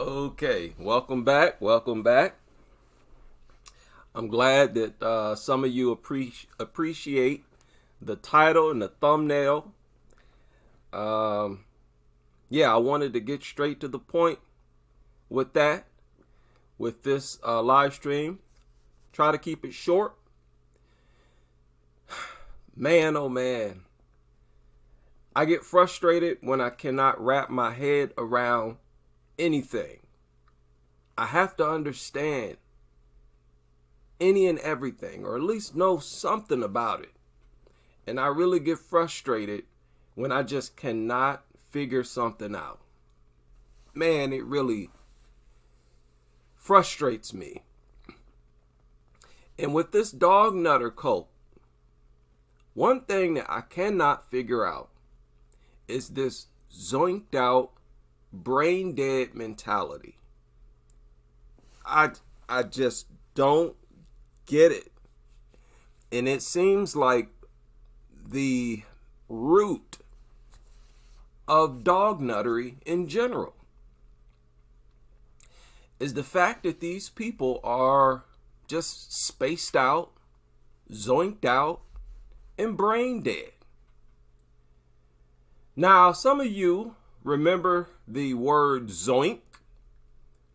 Okay, welcome back. Welcome back. I'm glad that some of you appreciate the title and the thumbnail. Yeah, I wanted to get straight to the point with that, with this live stream. Try to keep it short. Man, oh man. I get frustrated when I cannot wrap my head around anything. I have to understand any and everything, or at least know something about it. And I really get frustrated when I just cannot figure something out. Man, it really frustrates me. And with this dog nutter cult, one thing that I cannot figure out is this zoinked out, brain dead mentality. I just don't get it. And it seems like the root of dog nuttery in general is the fact that these people are just spaced out, zoinked out, and brain dead. Now, some of you remember the word zoink.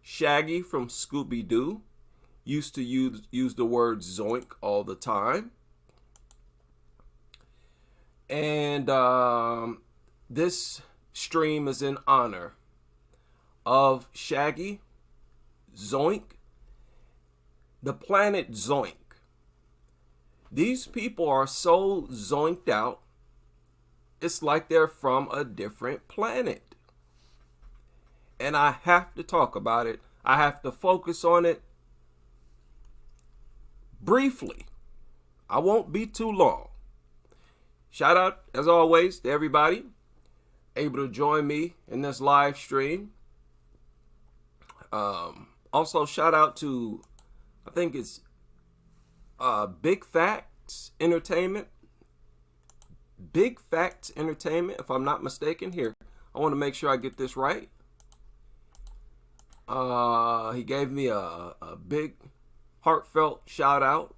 Shaggy from Scooby-Doo used to use the word zoink all the time. And this stream is in honor of Shaggy, Zoink, the planet Zoink. These people are so zoinked out, it's like they're from a different planet. And I have to talk about it. I have to focus on it briefly. I won't be too long. Shout out, as always, to everybody able to join me in this live stream. Also, shout out to, I think it's Big Facts Entertainment. Big Facts Entertainment, if I'm not mistaken. Here, I want to make sure I get this right. He gave me a big heartfelt shout out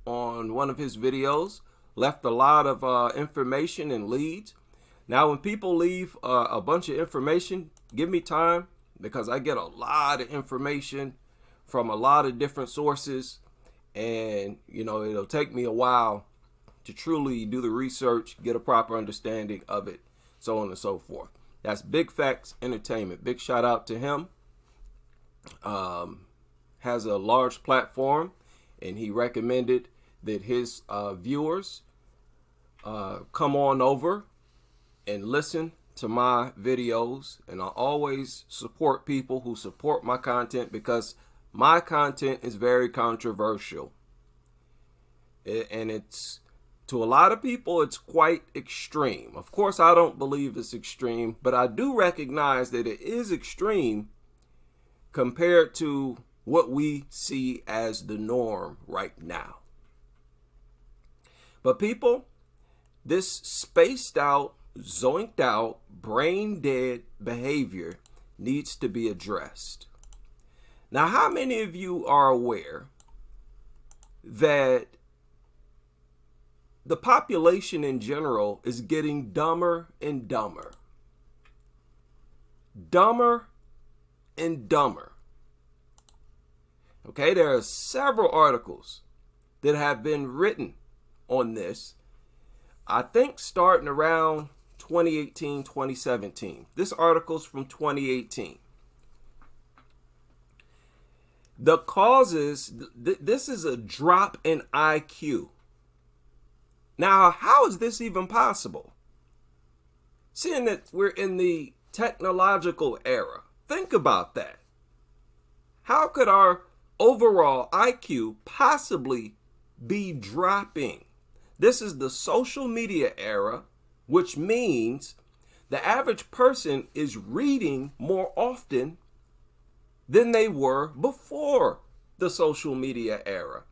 on one of his videos. Left a lot of information and leads. Now, when people leave a bunch of information, give me time, because I get a lot of information from a lot of different sources, and it'll take me a while to truly do the research, get a proper understanding of it, so on and so forth. That's Big Facts Entertainment. Big shout out to him. Has a large platform, and he recommended that his viewers come on over and listen to my videos. And I always support people who support my content, because my content is very controversial, and it's, to a lot of people, it's quite extreme. Of course, I don't believe it's extreme, but I do recognize that it is extreme compared to what we see as the norm right now. But people, this spaced out, zoinked out, brain dead behavior needs to be addressed. Now, how many of you are aware that the population in general is getting dumber and dumber? Dumber and dumber. Okay, there are several articles that have been written on this, I think starting around 2018, 2017. This article's from 2018. The causes, this is a drop in IQ. Now, how is this even possible? Seeing that we're in the technological era, think about that. How could our overall IQ possibly be dropping? This is the social media era, which means the average person is reading more often than they were before the social media era.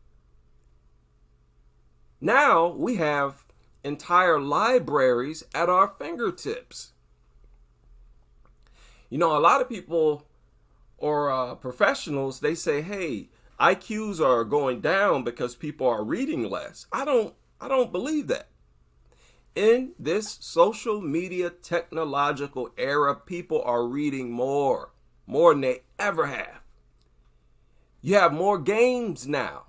Now we have entire libraries at our fingertips. A lot of people or professionals, they say, hey, IQs are going down because people are reading less. I don't believe that. In this social media technological era, people are reading more than they ever have. You have more games now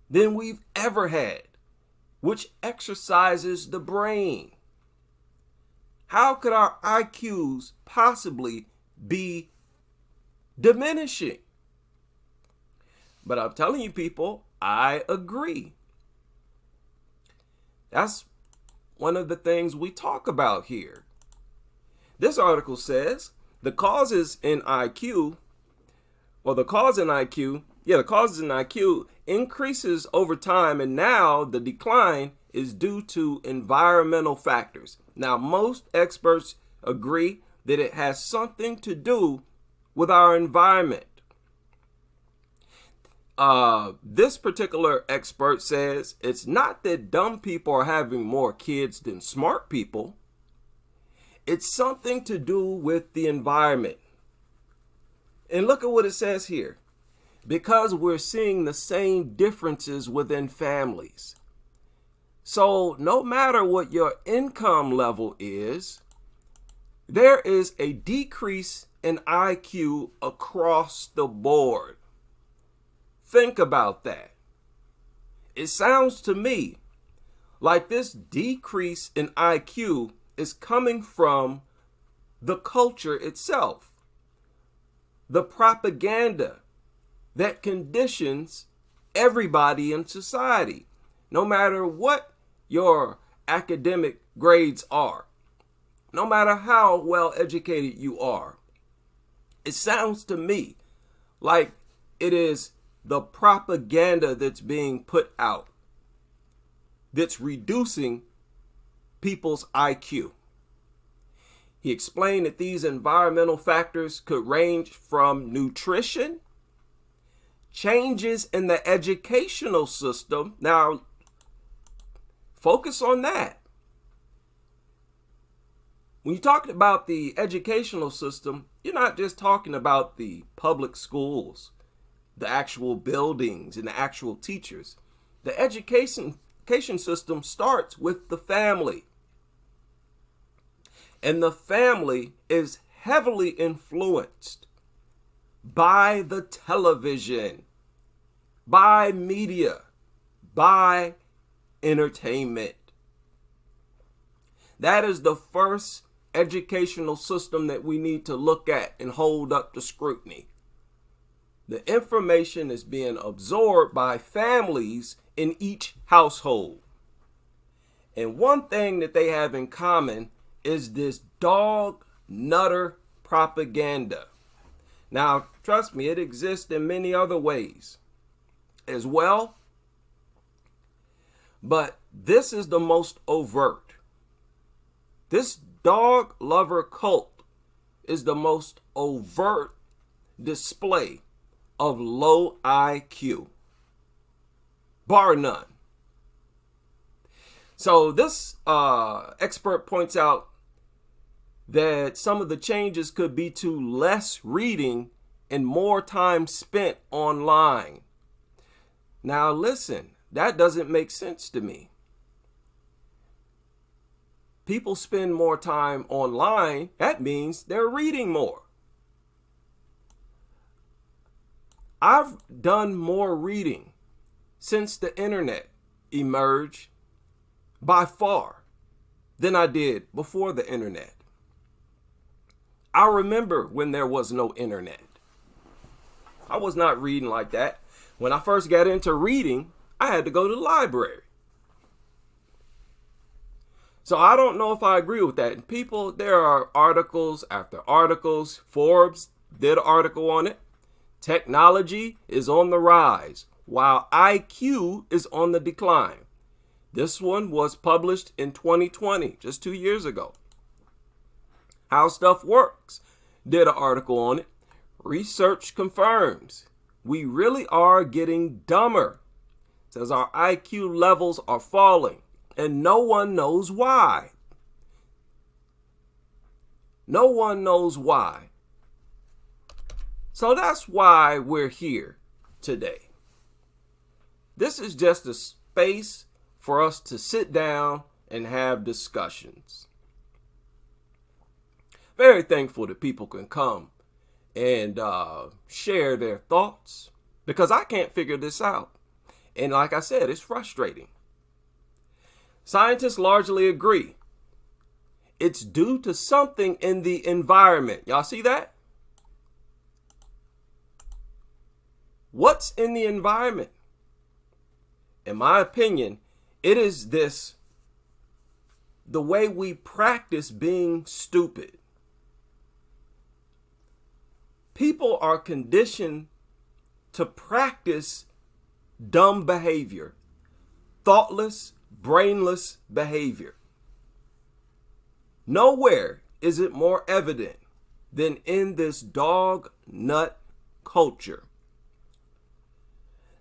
than we've ever had, which exercises the brain. How could our IQs possibly be diminishing? But I'm telling you, people, I agree. That's one of the things we talk about here. This article says the causes in IQ increases over time, and now the decline is due to environmental factors. Now, most experts agree that it has something to do with our environment. This particular expert says it's not that dumb people are having more kids than smart people. It's something to do with the environment. And look at what it says here. Because we're seeing the same differences within families. So no matter what your income level is, there is a decrease in IQ across the board. Think about that. It sounds to me like this decrease in IQ is coming from the culture itself, the propaganda that conditions everybody in society, no matter what your academic grades are, no matter how well educated you are. It sounds to me like it is the propaganda that's being put out that's reducing people's IQ. He explained that these environmental factors could range from nutrition, changes in the educational system. Now, focus on that. When you're talking about the educational system, you're not just talking about the public schools, the actual buildings and the actual teachers. The education system starts with the family. And the family is heavily influenced by the television, by media, by entertainment. That is the first educational system that we need to look at and hold up to scrutiny. The information is being absorbed by families in each household. And one thing that they have in common is this dog nutter propaganda. Now, trust me, it exists in many other ways as well. But this is the most overt. This dog lover cult is the most overt display of low IQ, bar none. So this expert points out that some of the changes could be to less reading and more time spent online. Now listen, that doesn't make sense to me. People spend more time online, that means they're reading more. I've done more reading since the internet emerged by far than I did before the internet. I remember when there was no internet. I was not reading like that. When I first got into reading, I had to go to the library. So I don't know if I agree with that. And people, there are articles after articles. Forbes did an article on it. Technology is on the rise, while IQ is on the decline. This one was published in 2020, just 2 years ago. How Stuff Works did an article on it. Research confirms we really are getting dumber. It says our IQ levels are falling, and no one knows why. No one knows why. So that's why we're here today. This is just a space for us to sit down and have discussions. Very thankful that people can come and share their thoughts, because I can't figure this out. And like I said, it's frustrating. Scientists largely agree. It's due to something in the environment. Y'all see that? What's in the environment? In my opinion, it is the way we practice being stupid. People are conditioned to practice dumb behavior, thoughtless, brainless behavior. Nowhere is it more evident than in this dog nut culture.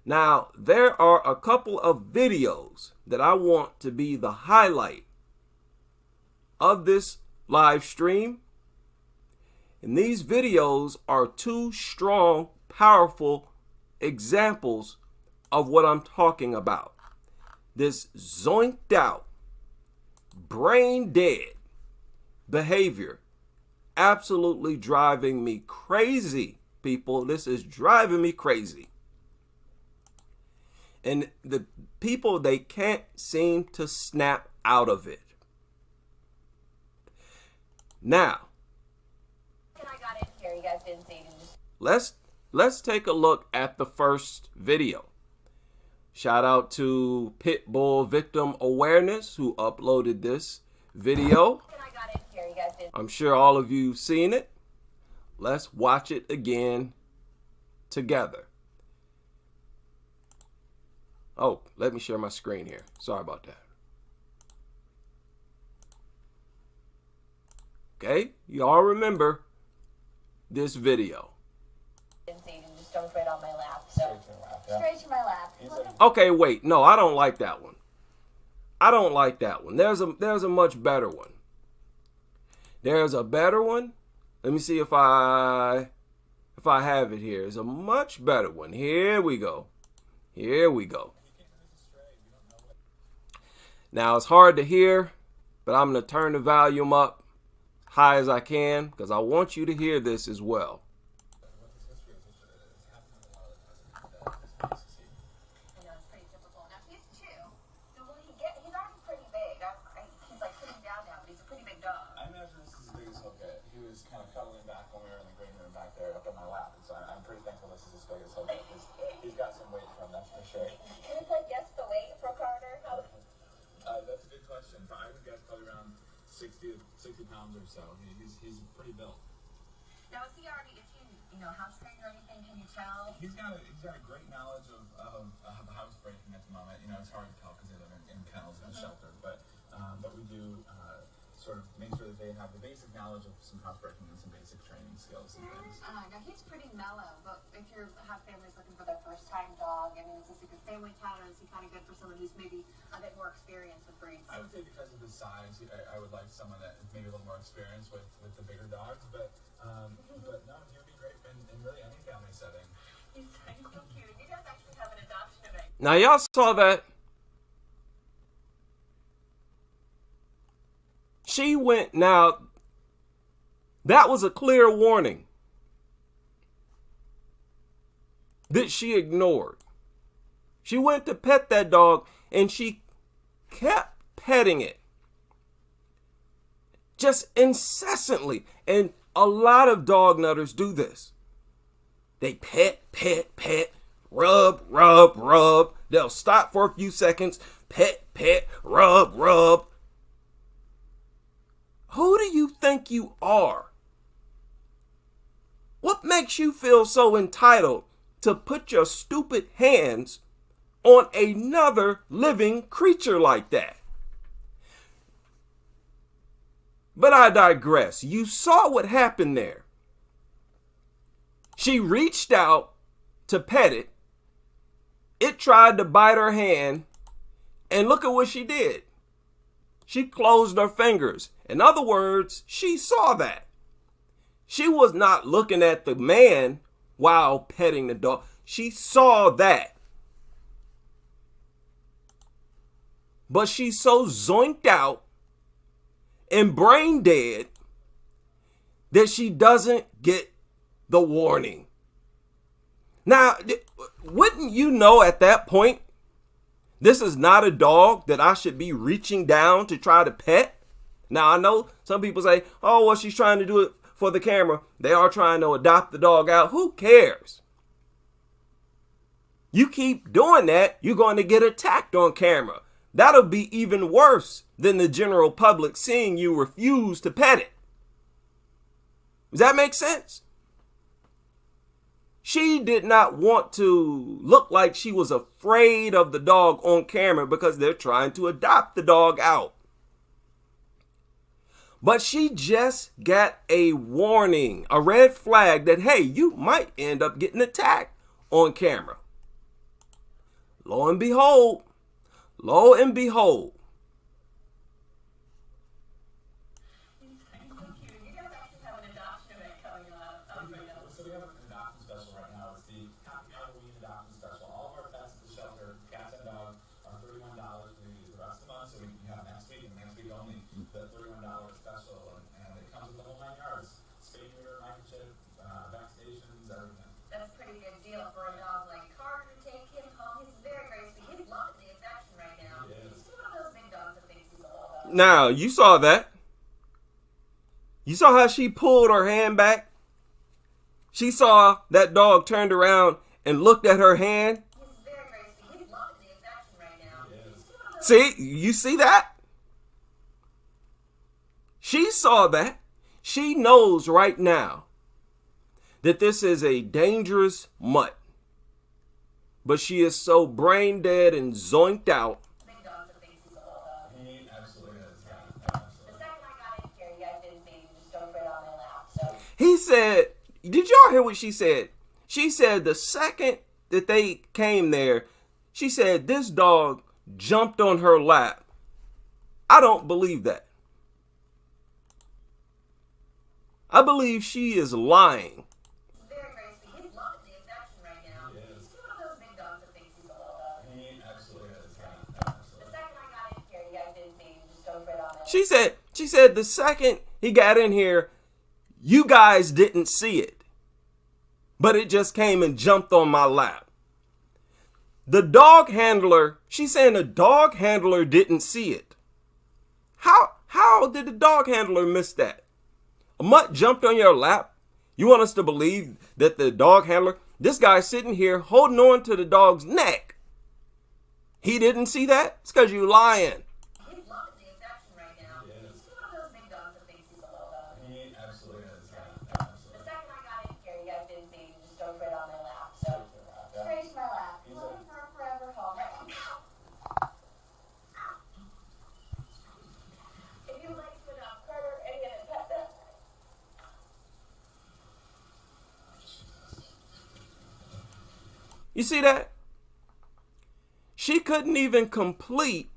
Now, there are a couple of videos that I want to be the highlight of this live stream. And these videos are two strong, powerful examples of what I'm talking about. This zoinked out, brain dead behavior absolutely driving me crazy, people. This is driving me crazy. And the people, they can't seem to snap out of it. Now, I got in here, you guys didn't see. let's take a look at the first video. Shout out to Pitbull Victim Awareness who uploaded this video. I got in here, you guys didn't. I'm sure all of you seen it. Let's watch it again together. Oh, let me share my screen here. Sorry about that. Okay, y'all remember this video. Didn't see, you just jumped right on my lap. So straight to my lap. Okay, wait. No, I don't like that one. I don't like that one. There's a much better one. There's a better one. Let me see if I have it here. There's a much better one. Here we go. Here we go. Now it's hard to hear, but I'm going to turn the volume up high as I can because I want you to hear this as well. Pounds or so. He's pretty built. Now, is he house trained or anything? Can you tell? He's got a great knowledge of house breaking at the moment. You know, it's hard to tell because they live in kennels and shelter, but we do sort of make sure that they have the basic knowledge of some house breaking and some basic training skills and things. Now he's pretty mellow, but if you have families looking for their first time dog, I mean, is this a good family cat, or is he kind of good for someone who's maybe a bit more experienced with breeds? I would say because of his size, I would like someone that is maybe a little more experienced with the bigger dogs, but no, he would be great in really any family setting. He's so cute. You guys actually have an adoption event. Now y'all saw that. She went, now that was a clear warning that she ignored. She went to pet that dog and she kept petting it just incessantly. And a lot of dog nutters do this. They pet, rub, rub, rub. They'll stop for a few seconds, pet, rub. Who do you think you are? What makes you feel so entitled to put your stupid hands on another living creature like that? But I digress. You saw what happened there. She reached out to pet it. It tried to bite her hand. And look at what she did. She closed her fingers. In other words, she saw that. She was not looking at the man while petting the dog. She saw that. But she's so zoinked out and brain dead that she doesn't get the warning. Now, wouldn't you know at that point, this is not a dog that I should be reaching down to try to pet? Now, I know some people say, oh, well, she's trying to do it for the camera. They are trying to adopt the dog out. Who cares? You keep doing that, you're going to get attacked on camera. That'll be even worse than the general public seeing you refuse to pet it. Does that make sense? She did not want to look like she was afraid of the dog on camera because they're trying to adopt the dog out. But she just got a warning, a red flag that, hey, you might end up getting attacked on camera. Lo and behold, So we have an adoption special right now. It's the Happy Halloween adoption special. All of our pets at the shelter, cats and dogs, are $31. We use the rest of the month, so we have next week and next week only the $31 special, and it comes with the whole 9 yards: spay neuter, microchip, vaccinations, everything. That's a pretty good deal for a dog like Carter to take him home. He's very, very sweet. He's loving the affection right now. He is. He's one of those big dogs that thinks he's a little dog. Now, you saw that. You saw how she pulled her hand back? She saw that dog turned around and looked at her hand. He's very, very sweet. He's loving the affection right now. He is. He's one of those See, you see that? She saw that. She knows right now that this is a dangerous mutt. But she is so brain dead and zoinked out. big dogs that thinks he's a little dog. He absolutely is. Yeah, The absolutely. second I got in here, you guys didn't see me just jumped right on my lap. So He said, did y'all hear what she said? She said the second that they came there, she said this dog jumped on her lap. I don't believe that. I believe she is lying. he's very, very sweet. He's loving the affection right now. He is. He's one of those big dogs that thinks he's a little dog. He absolutely is. Yeah, The absolutely. second I got in here, you guys didn't see me just jumped right on my lap. She said the second he got in here, you guys didn't see it. But it just came and jumped on my lap. The dog handler, she's saying the dog handler didn't see it. How did the dog handler miss that? A mutt jumped on your lap? You want us to believe that the dog handler, this guy's sitting here holding on to the dog's neck. He didn't see that? It's because you lying. He's loving the affection right now. He is. He's one of those big dogs that thinks he's a little dog. He absolutely is. Yeah, The absolutely. second I got in here, you guys didn't see me just jumped right on my lap. So straight to my lap. He's Looking a- for a forever home. If you would like to adopt Carter and get a pet them, You see that? She couldn't even complete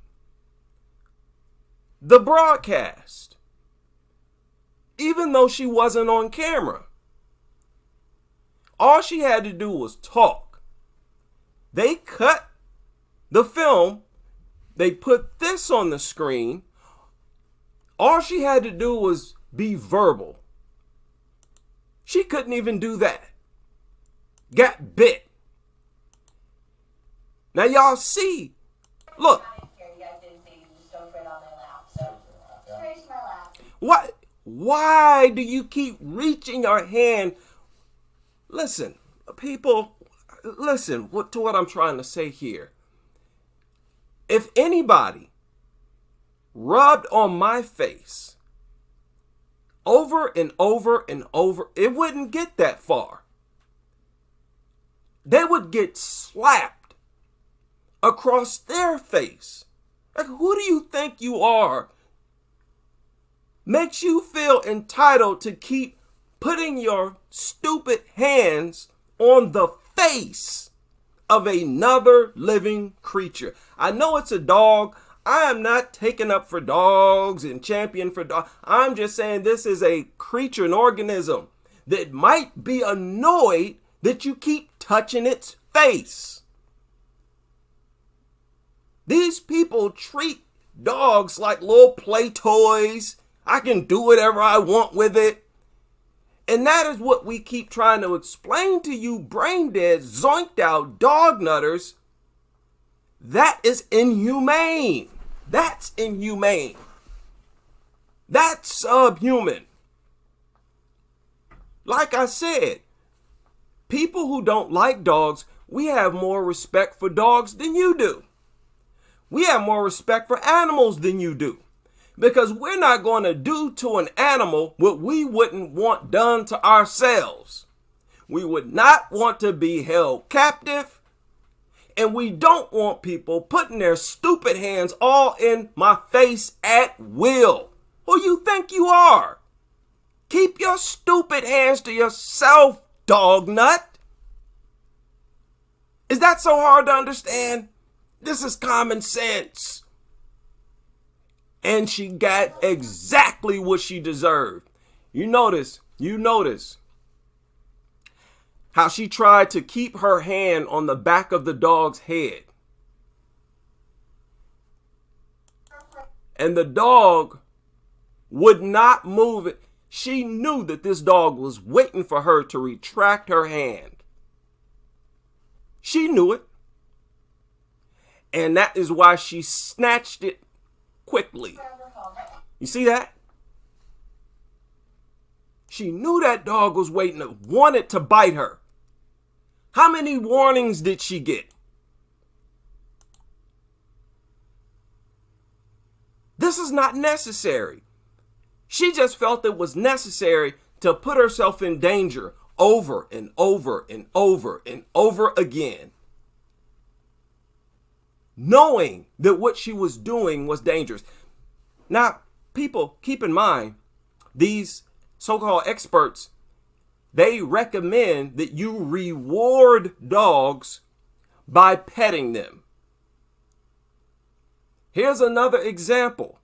the broadcast, even though she wasn't on camera. All she had to do was talk. They cut the film. They put this on the screen. All she had to do was be verbal. She couldn't even do that. Got bit. Now y'all see. Look, got in here, you guys didn't see me just jumped right on my lap. So straight to my lap. what? Why do you keep reaching your hand? Listen, people, listen to what I'm trying to say here. If anybody rubbed on my face over and over and over, it wouldn't get that far. They would get slapped across their face. Like, who do you think you are? Makes you feel entitled to keep putting your stupid hands on the face of another living creature. I know it's a dog. I am not taking up for dogs and champion for dogs. I'm just saying this is a creature, an organism that might be annoyed that you keep touching its face. These people treat dogs like little play toys. I can do whatever I want with it. And that is what we keep trying to explain to you brain dead, zoinked out dog nutters. That is inhumane. That's inhumane. That's subhuman. Like I said, people who don't like dogs, we have more respect for dogs than you do. We have more respect for animals than you do. Because we're not going to do to an animal what we wouldn't want done to ourselves. We would not want to be held captive. And we don't want people putting their stupid hands all in my face at will. Who you think you are? Keep your stupid hands to yourself, dog nut. Is that so hard to understand? This is common sense. And she got exactly what she deserved. You notice how she tried to keep her hand on the back of the dog's head. And the dog would not move it. She knew that this dog was waiting for her to retract her hand. She knew it. And that is why she snatched it quickly. You see that? She knew that dog was waiting, wanted to bite her. How many warnings did she get? This is not necessary. She just felt it was necessary to put herself in danger over and over and over and over again, knowing that what she was doing was dangerous. Now, people, keep in mind, these so-called experts, they recommend that you reward dogs by petting them. Here's another example.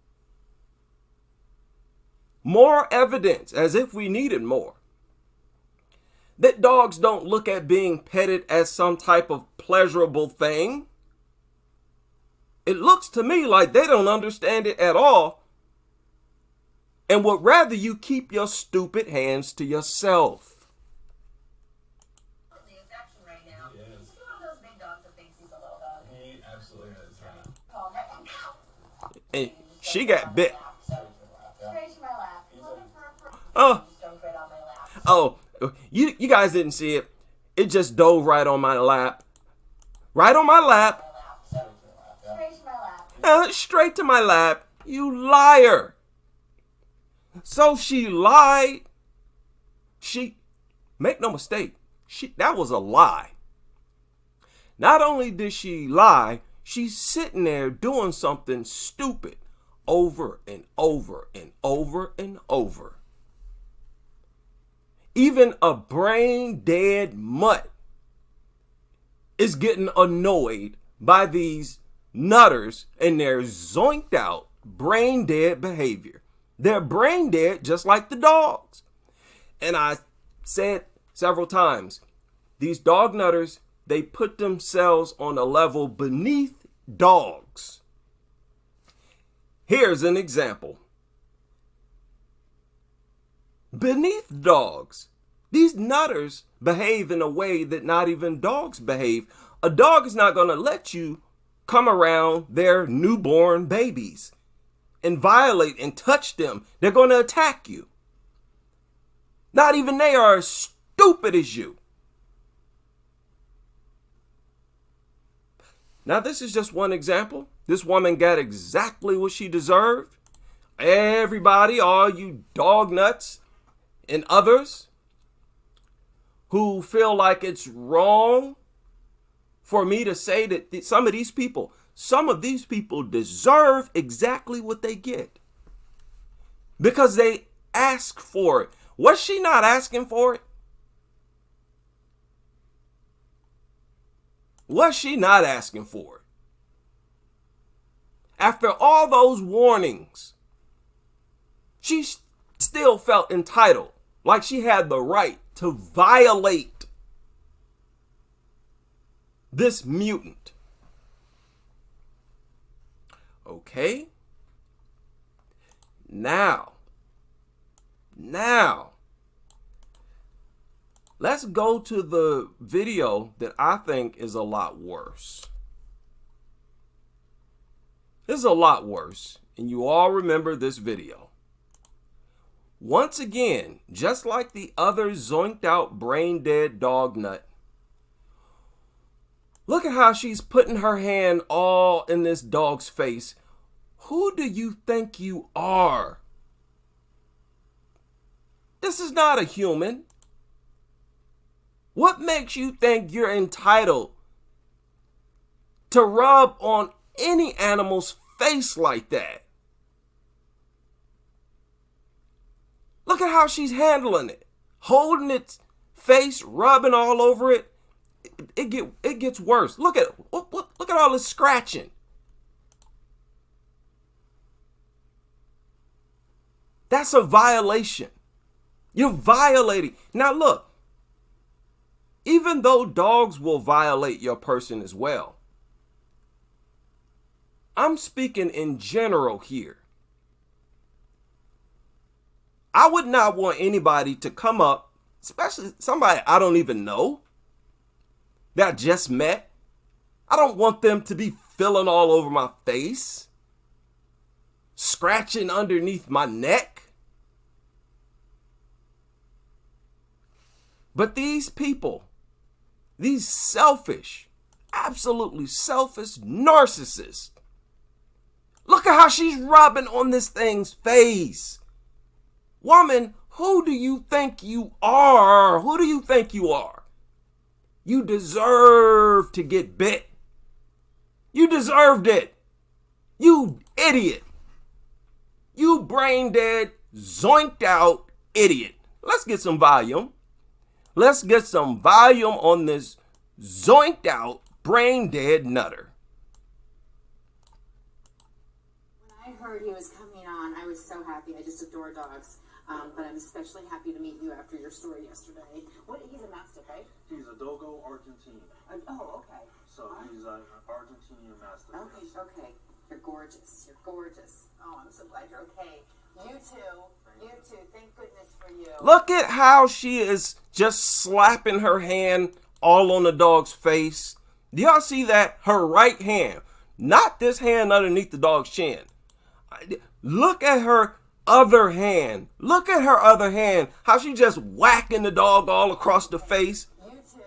More evidence, as if we needed more, that dogs don't look at being petted as some type of pleasurable thing. It looks to me like they don't understand it at all and would rather you keep your stupid hands to yourself. He absolutely is. And she got bit. Oh, you guys didn't see it. It just dove right on my lap. Right on my lap. Straight to my lap. You liar. So she lied. Make no mistake, that was a lie. Not only did she lie, she's sitting there doing something stupid over and over and over and over. Even a brain dead mutt is getting annoyed by these nutters and their zoinked out brain dead behavior. They're brain dead just like the dogs. And I said several times, these dog nutters, they put themselves on a level beneath dogs. Here's an example. Beneath dogs, these nutters behave in a way that not even dogs behave. A dog is not going to let you come around their newborn babies and violate and touch them. They're going to attack you. Not even they are as stupid as you. Now, this is just one example. This woman got exactly what she deserved. Everybody, all you dog nuts and others who feel like it's wrong for me to say that some of these people deserve exactly what they get because they ask for it. Was she not asking for it? Was she not asking for it? After all those warnings, she still felt entitled, like she had the right to violate this mutant. Okay? Now, let's go to the video that I think is a lot worse. This is a lot worse, and you all remember this video. Once again, just like the other zoinked out brain dead dog nut, look at how she's putting her hand all in this dog's face. Who do you think you are? This is not a human. What makes you think you're entitled to rub on any animal's face like that? Look at how she's handling it. Holding its face, rubbing all over it. It gets worse. Look at all this scratching. That's a violation. You're violating. Now look, even though dogs will violate your person as well, I'm speaking in general here. I would not want anybody to come up, especially somebody I don't even know, that I just met. I don't want them to be feeling all over my face, scratching underneath my neck. But these people, these selfish, absolutely selfish narcissists, look at how she's rubbing on this thing's face. Woman, who do you think you are? Who do you think you are? You deserve to get bit. You deserved it. You idiot. You brain dead, zoinked out idiot. Let's get some volume. Let's get some volume on this zoinked out, brain dead nutter. When I heard he was coming on, I was so happy. I just adore dogs. But I'm especially happy to meet you after your story yesterday. He's a Mastiff, right? He's a Dogo Argentine. Oh, okay. So he's an Argentinian Mastiff. Okay. You're gorgeous. You're gorgeous. Oh, I'm so glad you're okay. You too. Thank goodness for you. Look at how she is just slapping her hand all on the dog's face. Do y'all see that? Her right hand, not this hand underneath the dog's chin. Look at her other hand. Look at her other hand. How she just whacking the dog all across the face. You too.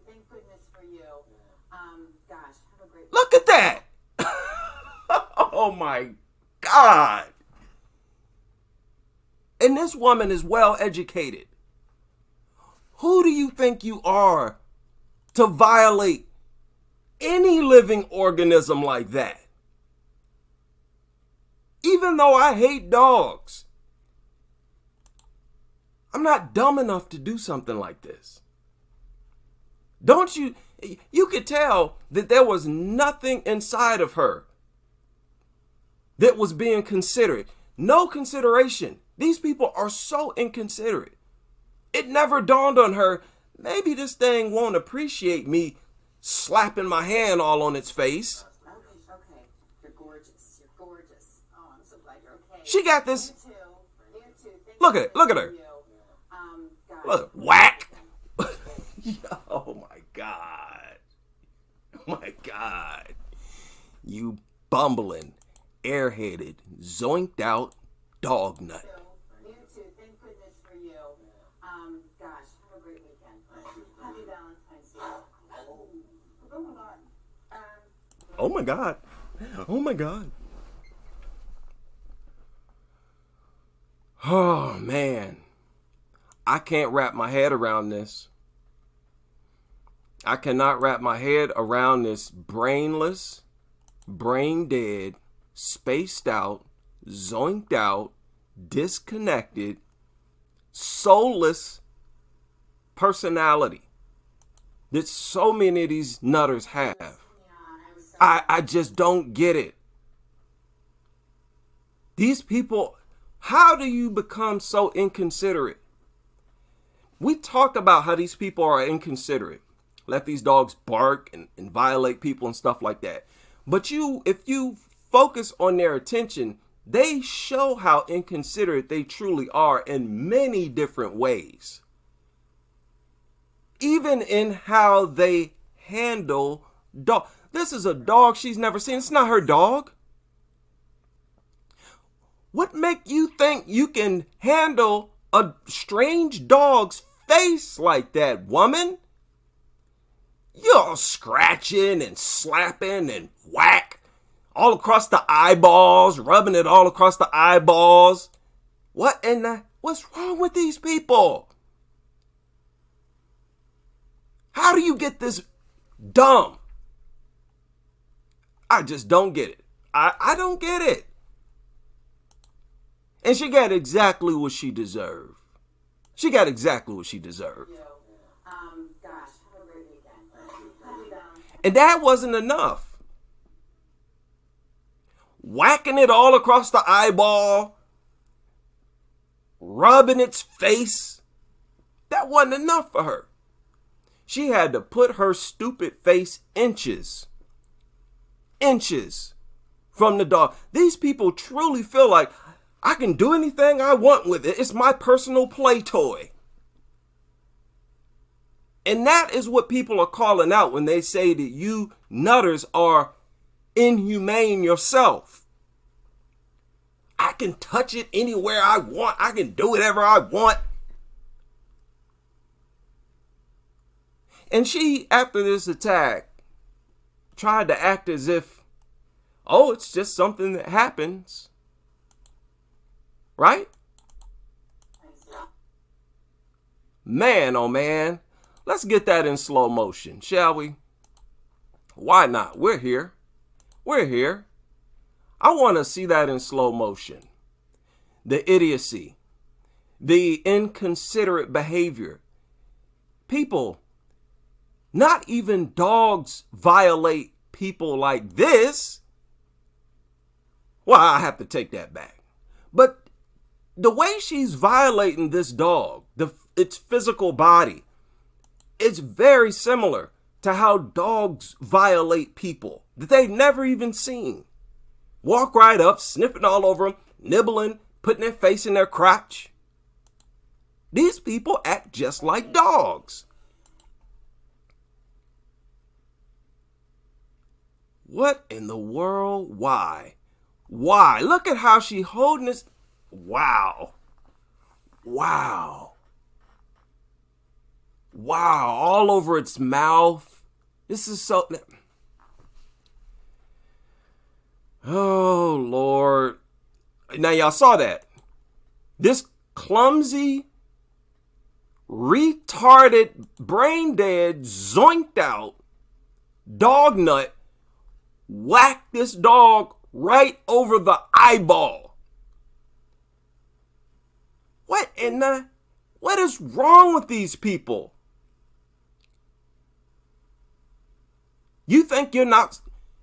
Thank goodness for you. Gosh, have a great. Look at that. Oh my God. And this woman is well educated. Who do you think you are to violate any living organism like that? Even though I hate dogs, I'm not dumb enough to do something like this. Don't you? You could tell that there was nothing inside of her that was being considered. No consideration. These people are so inconsiderate. It never dawned on her, maybe this thing won't appreciate me slapping my hand all on its face. Okay. You're gorgeous. Oh, I'm so glad you're okay. She got this. You too. Look at her. Look, whack. Oh my God. Oh my God. You bumbling, airheaded, zoinked out dog nut. You too. Thank goodness for you. Gosh, have a great weekend. Happy Valentine's Day. Oh my God. Oh my God. Oh man. I can't wrap my head around this. I cannot wrap my head around this brainless, brain dead, spaced out, zoinked out, disconnected, soulless personality that so many of these nutters have. I just don't get it. These people, how do you become so inconsiderate? We talk about how these people are inconsiderate. let these dogs bark and violate people and stuff like that. But if you focus on their attention, they show how inconsiderate they truly are in many different ways. Even in how they handle dog. This is a dog she's never seen. It's not her dog. What make you think you can handle a strange dog's face like that, woman? You're scratching and slapping and whack all across the eyeballs, rubbing it all across the eyeballs. What's wrong with these people? How do you get this dumb? I just don't get it. I don't get it. And she got exactly what she deserved. She got exactly what she deserved. Gosh, have a great weekend. And that wasn't enough. Whacking it all across the eyeball, rubbing its face, that wasn't enough for her. She had to put her stupid face inches from the dog. These people truly feel like I can do anything I want with it. It's my personal play toy. And that is what people are calling out when they say that you nutters are inhumane yourself. I can touch it anywhere I want. I can do whatever I want. And she, after this attack, tried to act as if, oh, it's just something that happens. Right? Man, oh man. Let's get that in slow motion, shall we? Why not? We're here. We're here. I want to see that in slow motion. The idiocy. The inconsiderate behavior. People, not even dogs violate people like this. Well, I have to take that back. But the way she's violating this dog, its physical body, it's very similar to how dogs violate people that they've never even seen. Walk right up, sniffing all over them, nibbling, putting their face in their crotch. These people act just like dogs. What in the world? Why? Why? Look at how she holding this. Wow. Wow. Wow, all over its mouth. This is so... Oh, Lord. Now, y'all saw that. This clumsy, retarded, brain-dead, zoinked out dog nut whacked this dog right over the eyeball. What is wrong with these people? You think you're not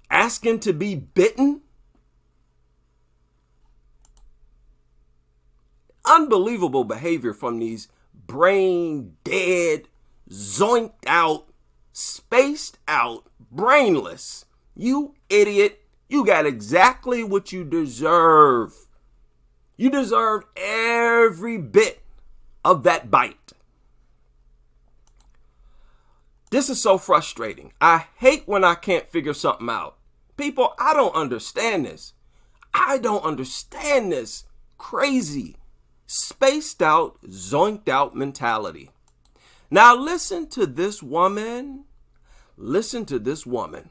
asking to be bitten? Unbelievable behavior from these brain dead, zoinked out, spaced out, brainless. You idiot. You got exactly what you deserve. You deserve every bit of that bite. This is so frustrating. I hate when I can't figure something out. People, I don't understand this. I don't understand this crazy, spaced out, zoinked out mentality. Now listen to this woman. Listen to this woman.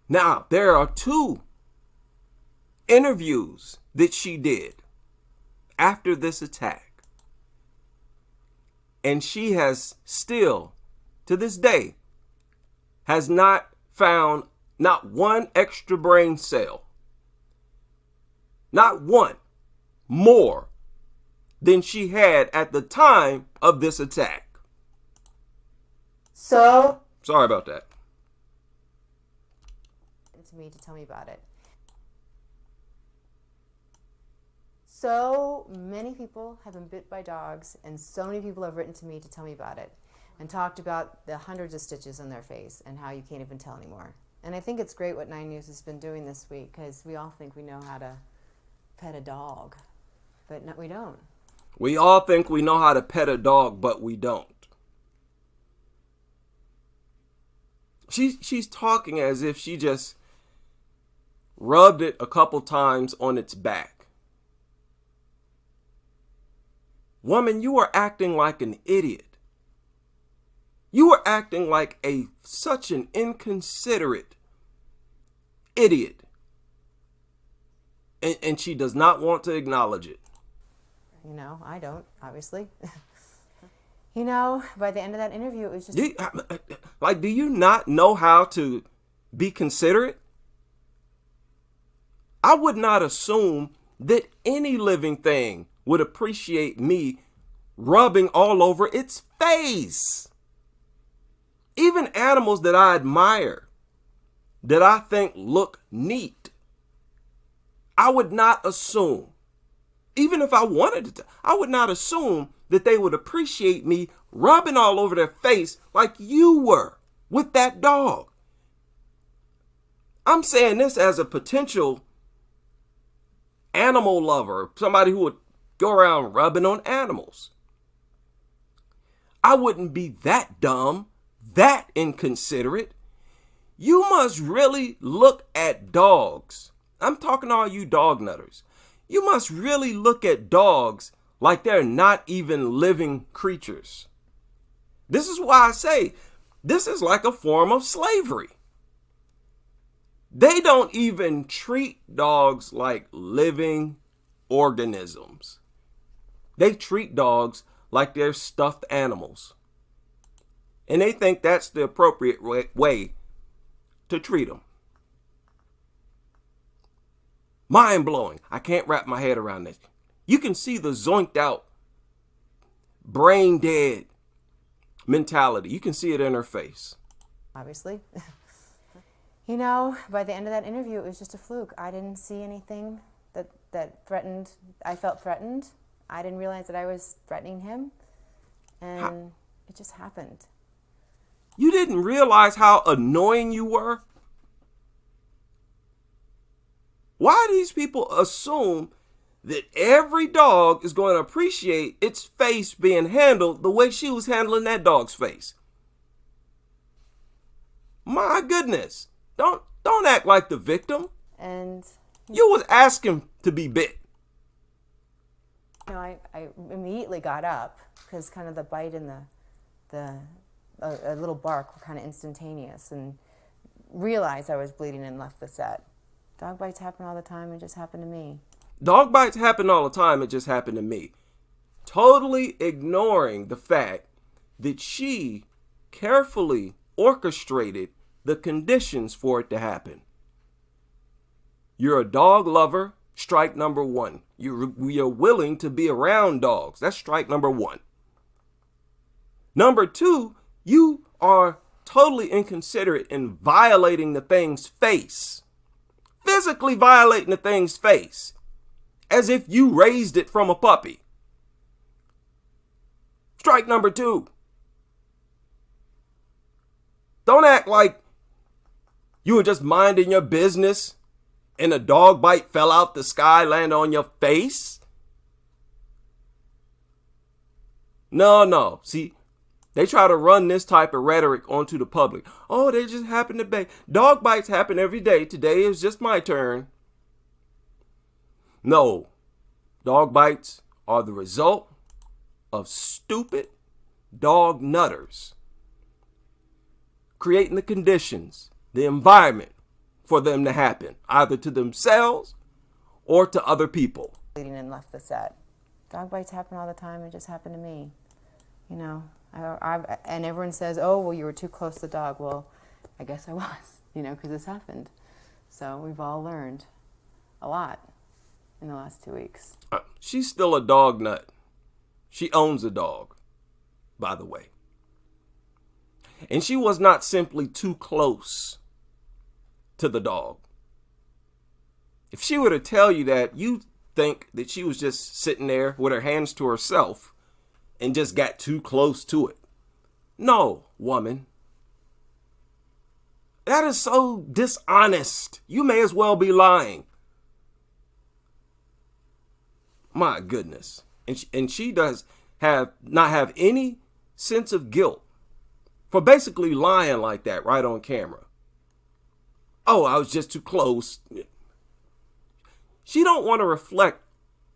Now, there are 2 interviews that she did after this attack. And she has still, to this day, has not found not one extra brain cell. Not one more than she had at the time of this attack. So sorry about that. To me to tell me about it. So many people have been bit by dogs, and so many people have written to me to tell me about it and talked about the hundreds of stitches on their face and how you can't even tell anymore. And I think it's great what 9 News has been doing this week, because we all think we know how to pet a dog, but no, we don't. We all think we know how to pet a dog, but we don't. She's talking as if she just rubbed it a couple times on its back. Woman, you are acting like an idiot. You are acting like such an inconsiderate idiot. And she does not want to acknowledge it. You know, I don't, obviously. You know, by the end of that interview, it was just... Do you not know how to be considerate? I would not assume that any living thing would appreciate me rubbing all over its face. Even animals that I admire, that I think look neat, I would not assume, even if I wanted to, I would not assume that they would appreciate me rubbing all over their face like you were with that dog. I'm saying this as a potential animal lover, somebody who would go around rubbing on animals. I wouldn't be that dumb, that inconsiderate. You must really look at dogs. I'm talking to all you dog nutters. You must really look at dogs like they're not even living creatures. This is why I say this is like a form of slavery. They don't even treat dogs like living organisms. They treat dogs like they're stuffed animals. And they think that's the appropriate way to treat them. Mind blowing. I can't wrap my head around this. You can see the zoinked out, brain dead mentality. You can see it in her face. Obviously. You know, by the end of that interview, it was just a fluke. I didn't see anything that threatened. I felt threatened. I didn't realize that I was threatening him. And it just happened. You didn't realize how annoying you were? Why do these people assume that every dog is going to appreciate its face being handled the way she was handling that dog's face? My goodness. Don't act like the victim. And you was asking to be bit. You know, I immediately got up because kind of the bite and a little bark were kind of instantaneous, and realized I was bleeding and left the set. Dog bites happen all the time. It just happened to me. Dog bites happen all the time. It just happened to me. Totally ignoring the fact that she carefully orchestrated the conditions for it to happen. You're a dog lover, strike number one. You're willing to be around dogs. That's strike number one. Number two, you are totally inconsiderate in violating the thing's face. Physically violating the thing's face. As if you raised it from a puppy. Strike number two. Don't act like you were just minding your business and a dog bite fell out the sky, landed on your face. No. See, they try to run this type of rhetoric onto the public. Oh, they just happen to be. Dog bites happen every day. Today is just my turn. No. Dog bites are the result of stupid dog nutters creating the conditions, the environment for them to happen, either to themselves or to other people. Bleeding and left the set. Dog bites happen all the time. It just happened to me. You know, and everyone says, oh, well, you were too close to the dog. Well, I guess I was, because this happened. So we've all learned a lot in the last 2 weeks. She's still a dog nut. She owns a dog, by the way. And she was not simply too close to the dog. If she were to tell you that, you think that she was just sitting there with her hands to herself and just got too close to it. No, woman. That is so dishonest. You may as well be lying. My goodness. And she does not have any sense of guilt for basically lying like that right on camera. Oh, I was just too close. She don't want to reflect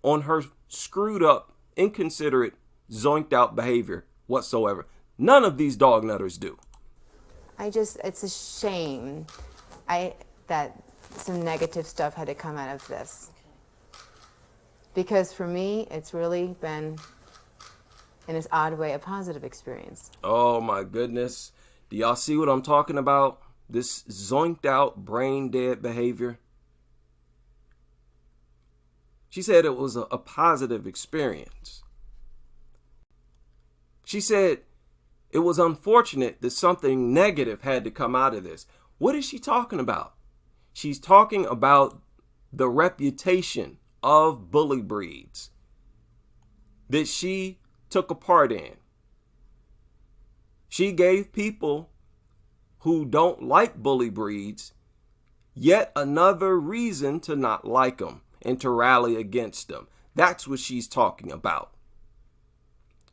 on her screwed up, inconsiderate, zoinked out behavior whatsoever. None of these dog nutters do. It's a shame that some negative stuff had to come out of this. Because for me, it's really been, in this odd way, a positive experience. Oh my goodness. Do y'all see what I'm talking about? This zoinked out, brain dead behavior. She said it was a positive experience. She said it was unfortunate that something negative had to come out of this. What is she talking about? She's talking about the reputation of bully breeds that she took a part in. She gave people who don't like bully breeds yet another reason to not like them and to rally against them. That's what she's talking about.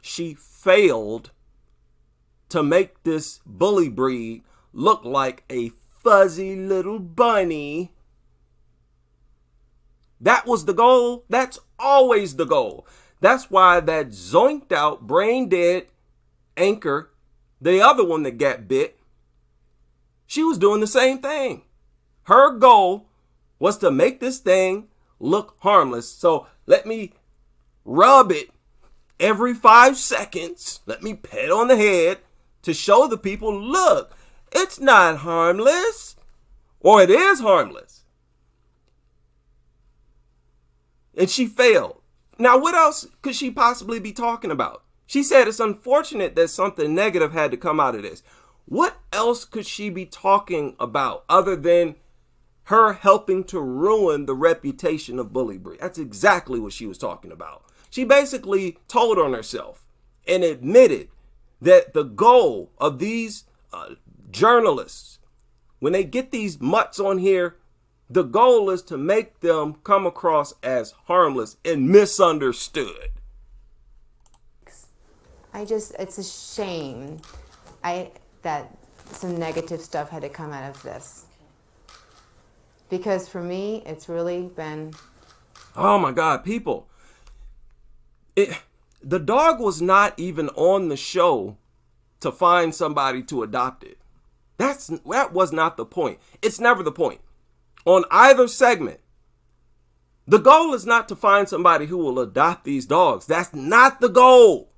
She failed to make this bully breed look like a fuzzy little bunny. That was the goal. That's always the goal. That's why that zoinked out, brain dead anchor, the other one that got bit, she was doing the same thing. Her goal was to make this thing look harmless. So let me rub it every 5 seconds. Let me pet on the head to show the people, look, it's not harmless, or it is harmless. And she failed. Now, what else could she possibly be talking about? She said it's unfortunate that something negative had to come out of this. What else could she be talking about other than her helping to ruin the reputation of bully breed? That's exactly what she was talking about. She basically told on herself and admitted that the goal of these journalists, when they get these mutts on here, the goal is to make them come across as harmless and misunderstood. It's a shame that some negative stuff had to come out of this. Because for me, it's really been... Oh my God, people. The dog was not even on the show to find somebody to adopt it. That was not the point. It's never the point. On either segment, the goal is not to find somebody who will adopt these dogs. That's not the goal.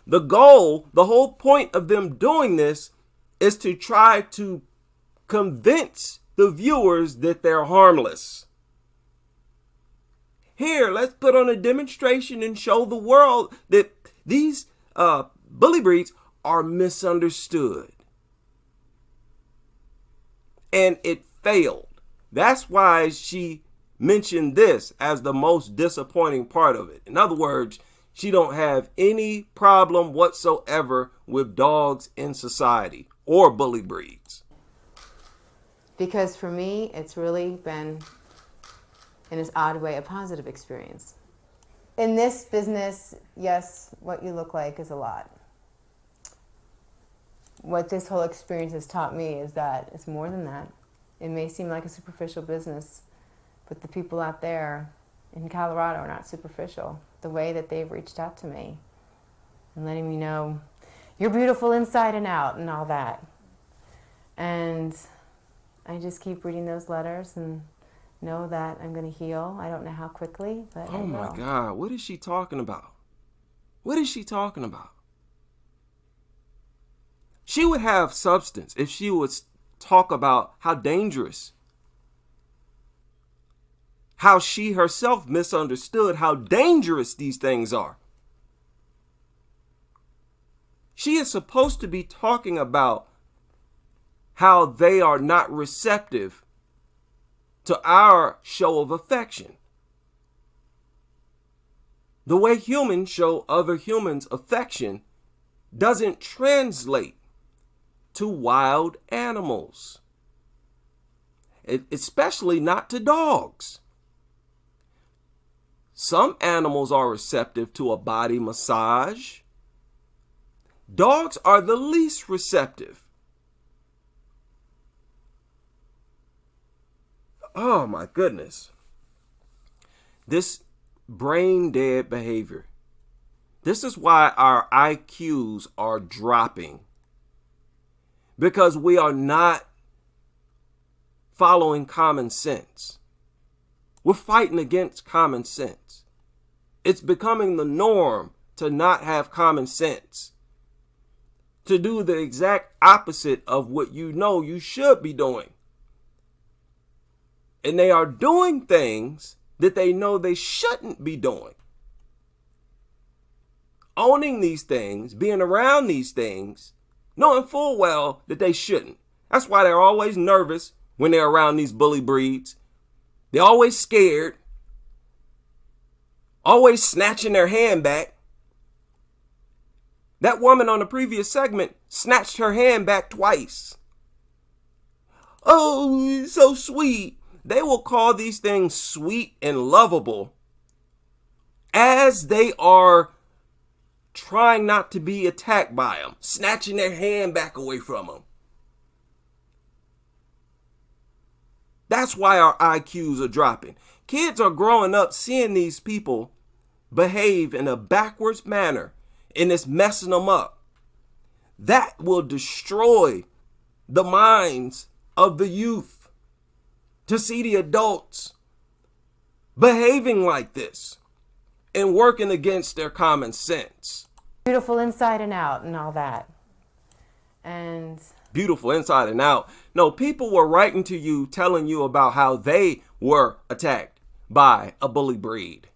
The goal, the whole point of them doing this is to try to convince the viewers that they're harmless. Here, let's put on a demonstration and show the world that these bully breeds are misunderstood. And it failed. That's why she mentioned this as the most disappointing part of it. In other words, she don't have any problem whatsoever with dogs in society or bully breeds. Because for me, it's really been, in this odd way, a positive experience. In this business, yes, what you look like is a lot. What this whole experience has taught me is that it's more than that. It may seem like a superficial business, but the people out there in Colorado are not superficial. The way that they've reached out to me and letting me know you're beautiful inside and out and all that. And I just keep reading those letters and know that I'm going to heal. I don't know how quickly, but I will. Oh my God, what is she talking about? What is she talking about? She would have substance if she would talk about how dangerous, how she herself misunderstood how dangerous these things are. She is supposed to be talking about how they are not receptive to our show of affection. The way humans show other humans affection doesn't translate to wild animals, especially not to dogs. Some animals are receptive to a body massage. Dogs are the least receptive. Oh my goodness. This brain dead behavior. This is why our IQs are dropping. Because we are not following common sense. We're fighting against common sense. It's becoming the norm to not have common sense. To do the exact opposite of what you know you should be doing. And they are doing things that they know they shouldn't be doing. Owning these things, being around these things, knowing full well that they shouldn't. That's why they're always nervous when they're around these bully breeds. They're always scared, always snatching their hand back. That woman on the previous segment snatched her hand back twice. Oh, so sweet. They will call these things sweet and lovable as they are trying not to be attacked by them, snatching their hand back away from them. That's why our IQs are dropping. Kids are growing up seeing these people behave in a backwards manner, and it's messing them up. That will destroy the minds of the youth. To see the adults behaving like this and working against their common sense. Beautiful inside and out and all that. And beautiful inside and out. No, people were writing to you telling you about how they were attacked by a bully breed.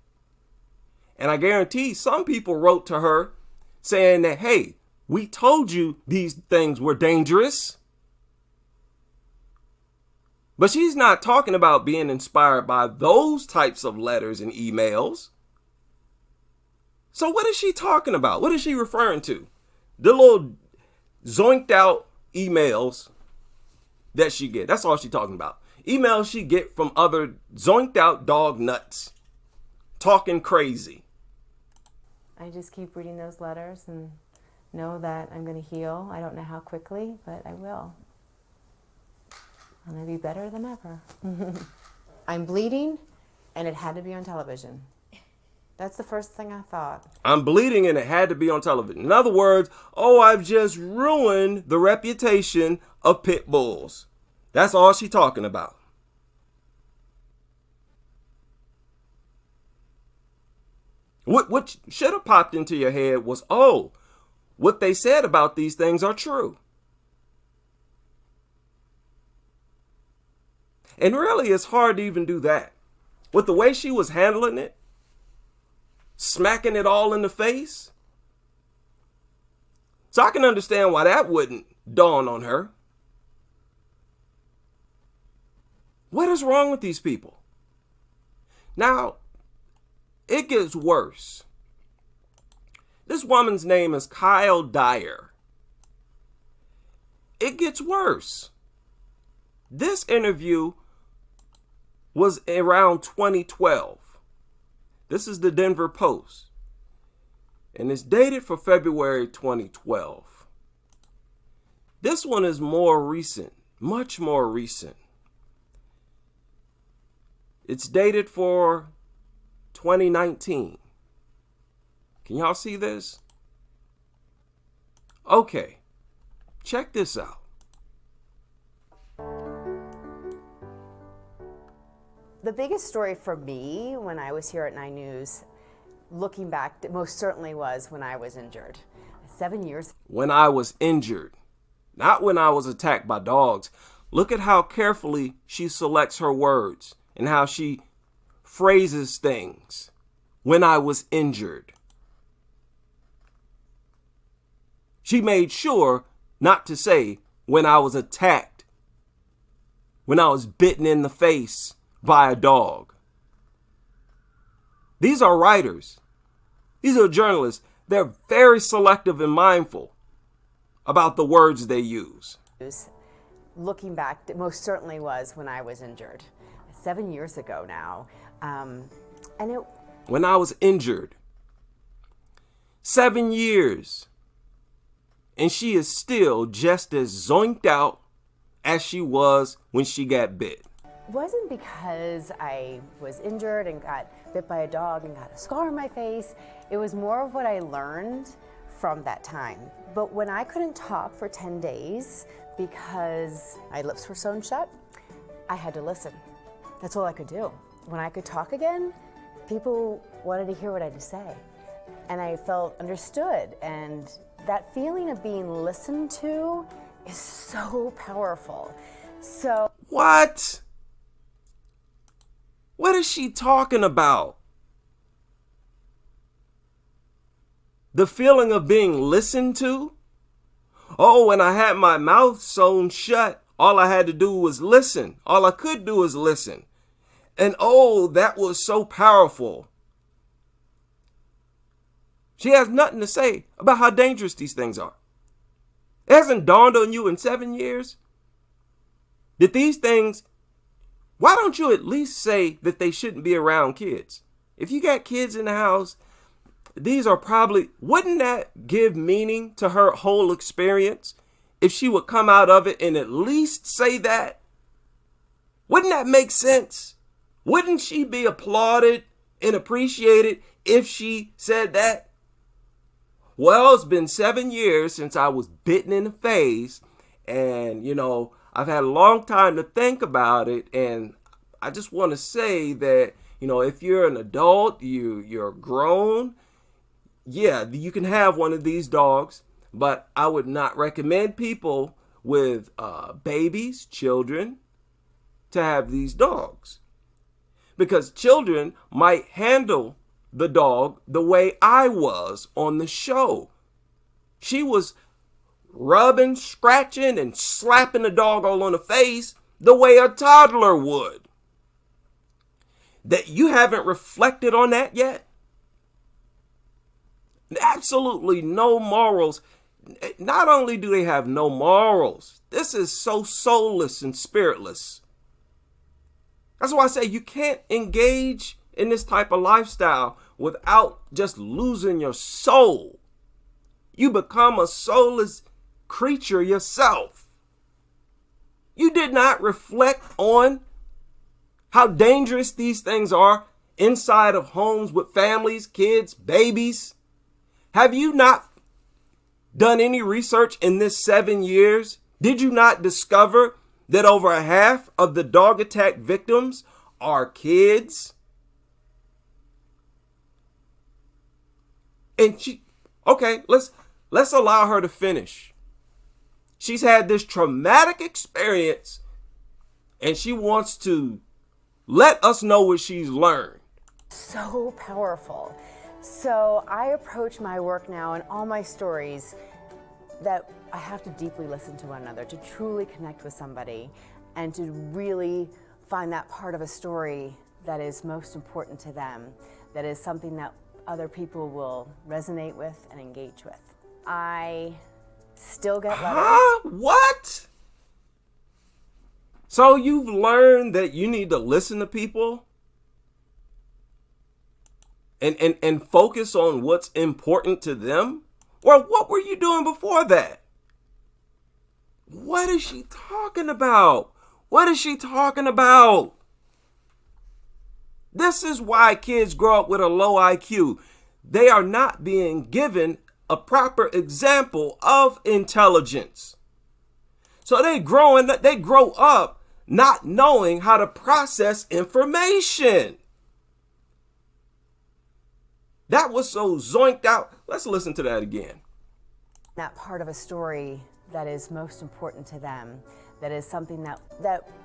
And I guarantee some people wrote to her saying that, hey, we told you these things were dangerous. But she's not talking about being inspired by those types of letters and emails. So what is she talking about? What is she referring to? The little zoinked out emails that she get. That's all she's talking about. Emails she get from other zoinked out dog nuts talking crazy. I just keep reading those letters and know that I'm going to heal. I don't know how quickly, but I will. I'm going to be better than ever. I'm bleeding, and it had to be on television. That's the first thing I thought. I'm bleeding, and it had to be on television. In other words, oh, I've just ruined the reputation of pit bulls. That's all she's talking about. What should have popped into your head was, oh, what they said about these things are true. And really, it's hard to even do that. With the way she was handling it, smacking it all in the face. So I can understand why that wouldn't dawn on her. What is wrong with these people? Now, it gets worse. This woman's name is Kyle Dyer. It gets worse. This interview was around 2012. This is the Denver Post. And it's dated for February 2012. This one is more recent, much more recent. It's dated for 2019. Can y'all see this? Okay, check this out. The biggest story for me when I was here at 9 News, looking back, most certainly was when I was injured. 7 years. When I was injured, not when I was attacked by dogs. Look at how carefully she selects her words and how she phrases things. When I was injured. She made sure not to say when I was attacked, when I was bitten in the face by a dog. These are writers. These are journalists. They're very selective and mindful about the words they use. Looking back, it most certainly was when I was injured. 7 years ago now. When I was injured. 7 years. And she is still just as zoinked out as she was when she got bit. It wasn't because I was injured and got bit by a dog and got a scar on my face. It was more of what I learned from that time. But when I couldn't talk for 10 days because my lips were sewn shut, I had to listen. That's all I could do. When I could talk again, people wanted to hear what I had to say. And I felt understood. And that feeling of being listened to is so powerful. So. What? What is she talking about? The feeling of being listened to? Oh, when I had my mouth sewn shut, all I had to do was listen. All I could do was listen. And oh, that was so powerful. She has nothing to say about how dangerous these things are. It hasn't dawned on you in 7 years that these things, why don't you at least say that they shouldn't be around kids? If you got kids in the house, these are probably, wouldn't that give meaning to her whole experience if she would come out of it and at least say that? Wouldn't that make sense? Wouldn't she be applauded and appreciated if she said that? Well, it's been 7 years since I was bitten in the face, and, I've had a long time to think about it, and I just want to say that, if you're an adult, you're grown, yeah, you can have one of these dogs, but I would not recommend people with babies, children, to have these dogs. Because children might handle the dog the way I was on the show. She was rubbing, scratching, and slapping the dog all on the face the way a toddler would. That you haven't reflected on that yet? Absolutely no morals. Not only do they have no morals, this is so soulless and spiritless. That's why I say you can't engage in this type of lifestyle without just losing your soul. You become a soulless creature yourself. You did not reflect on how dangerous these things are inside of homes with families, kids, babies. Have you not done any research in this 7 years? Did you not discover that over half of the dog attack victims are kids? And let's allow her to finish. She's had this traumatic experience and she wants to let us know what she's learned. So powerful. So I approach my work now and all my stories that I have to deeply listen to one another, to truly connect with somebody, and to really find that part of a story that is most important to them, that is something that other people will resonate with and engage with. I still get letters. What? So you've learned that you need to listen to people and focus on what's important to them? Or what were you doing before that? What is she talking about? What is she talking about? This is why kids grow up with a low IQ. They are not being given a proper example of intelligence. So they grow up not knowing how to process information. That was so zoinked out. Let's listen to that again. That part of a story that is most important to them, that is something that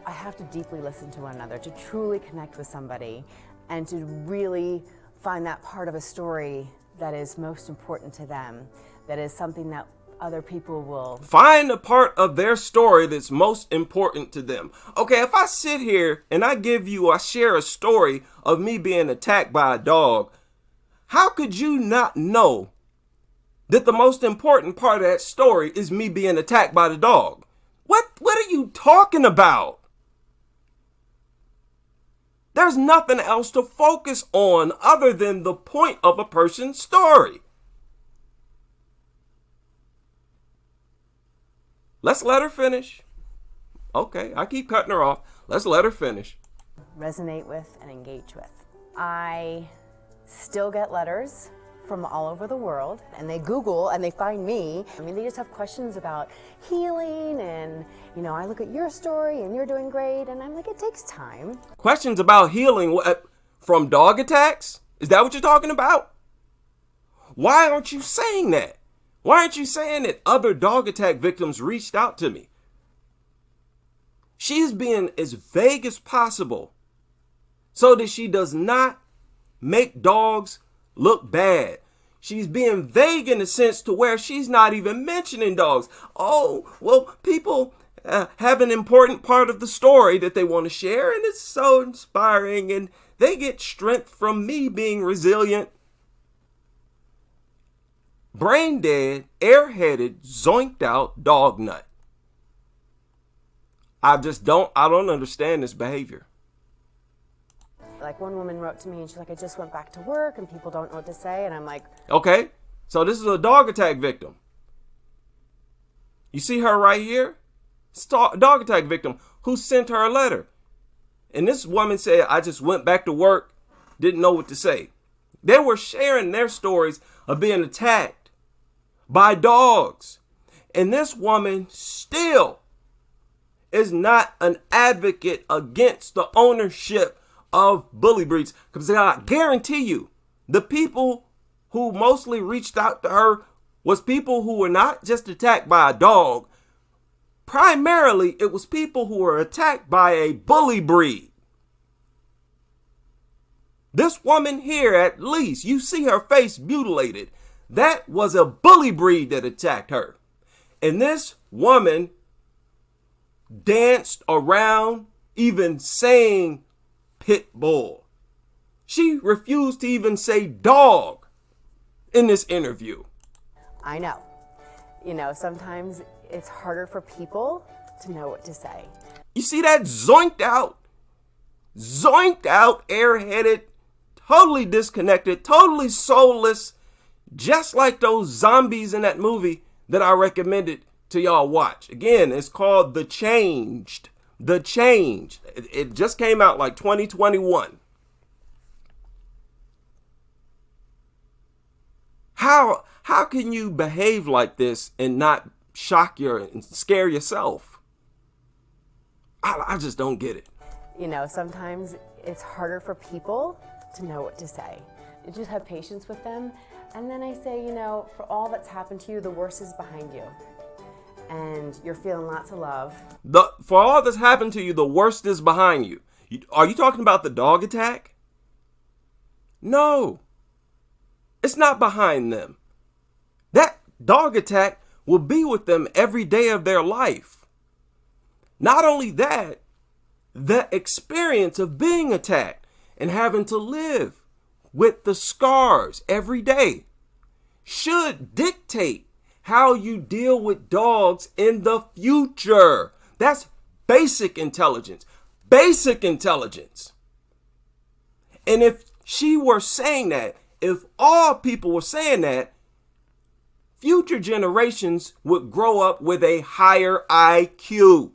I have to deeply listen to one another, to truly connect with somebody, and to really find that part of a story that is most important to them, that is something that other people will find the part of their story that's most important to them. Okay, if I sit here and I share a story of me being attacked by a dog, How could you not know that the most important part of that story is me being attacked by the dog? What are you talking about? There's nothing else to focus on other than the point of a person's story. Let's let her finish. Okay, I keep cutting her off. Let's let her finish. Resonate with and engage with. I still get letters from all over the world, and they Google and they find me. I mean, they just have questions about healing, and I look at your story and you're doing great, and I'm like, it takes time. Questions about healing from dog attacks? Is that what you're talking about? Why aren't you saying that? Why aren't you saying that other dog attack victims reached out to me? She's being as vague as possible so that she does not make dogs look bad. She's being vague in the sense to where she's not even mentioning dogs. Oh, well, people have an important part of the story that they want to share, and it's so inspiring, and they get strength from me being resilient. Brain dead, airheaded, zoinked out dog nut. I don't understand this behavior. Like, one woman wrote to me and she's like, I just went back to work and people don't know what to say. And I'm like, okay, so this is a dog attack victim. You see her right here? Dog attack victim who sent her a letter. And this woman said, I just went back to work, didn't know what to say. They were sharing their stories of being attacked by dogs. And this woman still is not an advocate against the ownership of bully breeds. Because I guarantee you, the people who mostly reached out to her was people who were not just attacked by a dog. Primarily, it was people who were attacked by a bully breed. This woman here, at least, you see her face mutilated. That was a bully breed that attacked her. And this woman danced around even saying pit bull. She refused to even say dog in this interview. I know. Sometimes it's harder for people to know what to say. You see that zoinked out, airheaded, totally disconnected, totally soulless, just like those zombies in that movie that I recommended to y'all watch. Again, it's called The Changed. The Change. It just came out like 2021. How can you behave like this and not shock and scare yourself? I just don't get it. Sometimes it's harder for people to know what to say. You just have patience with them. And then I say, for all that's happened to you, the worst is behind you. And you're feeling lots of love. For all that's happened to you, the worst is behind you. Are you talking about the dog attack? No. It's not behind them. That dog attack will be with them every day of their life. Not only that, the experience of being attacked and having to live with the scars every day should dictate how you deal with dogs in the future. That's basic intelligence. Basic intelligence. And if she were saying that, if all people were saying that, future generations would grow up with a higher IQ.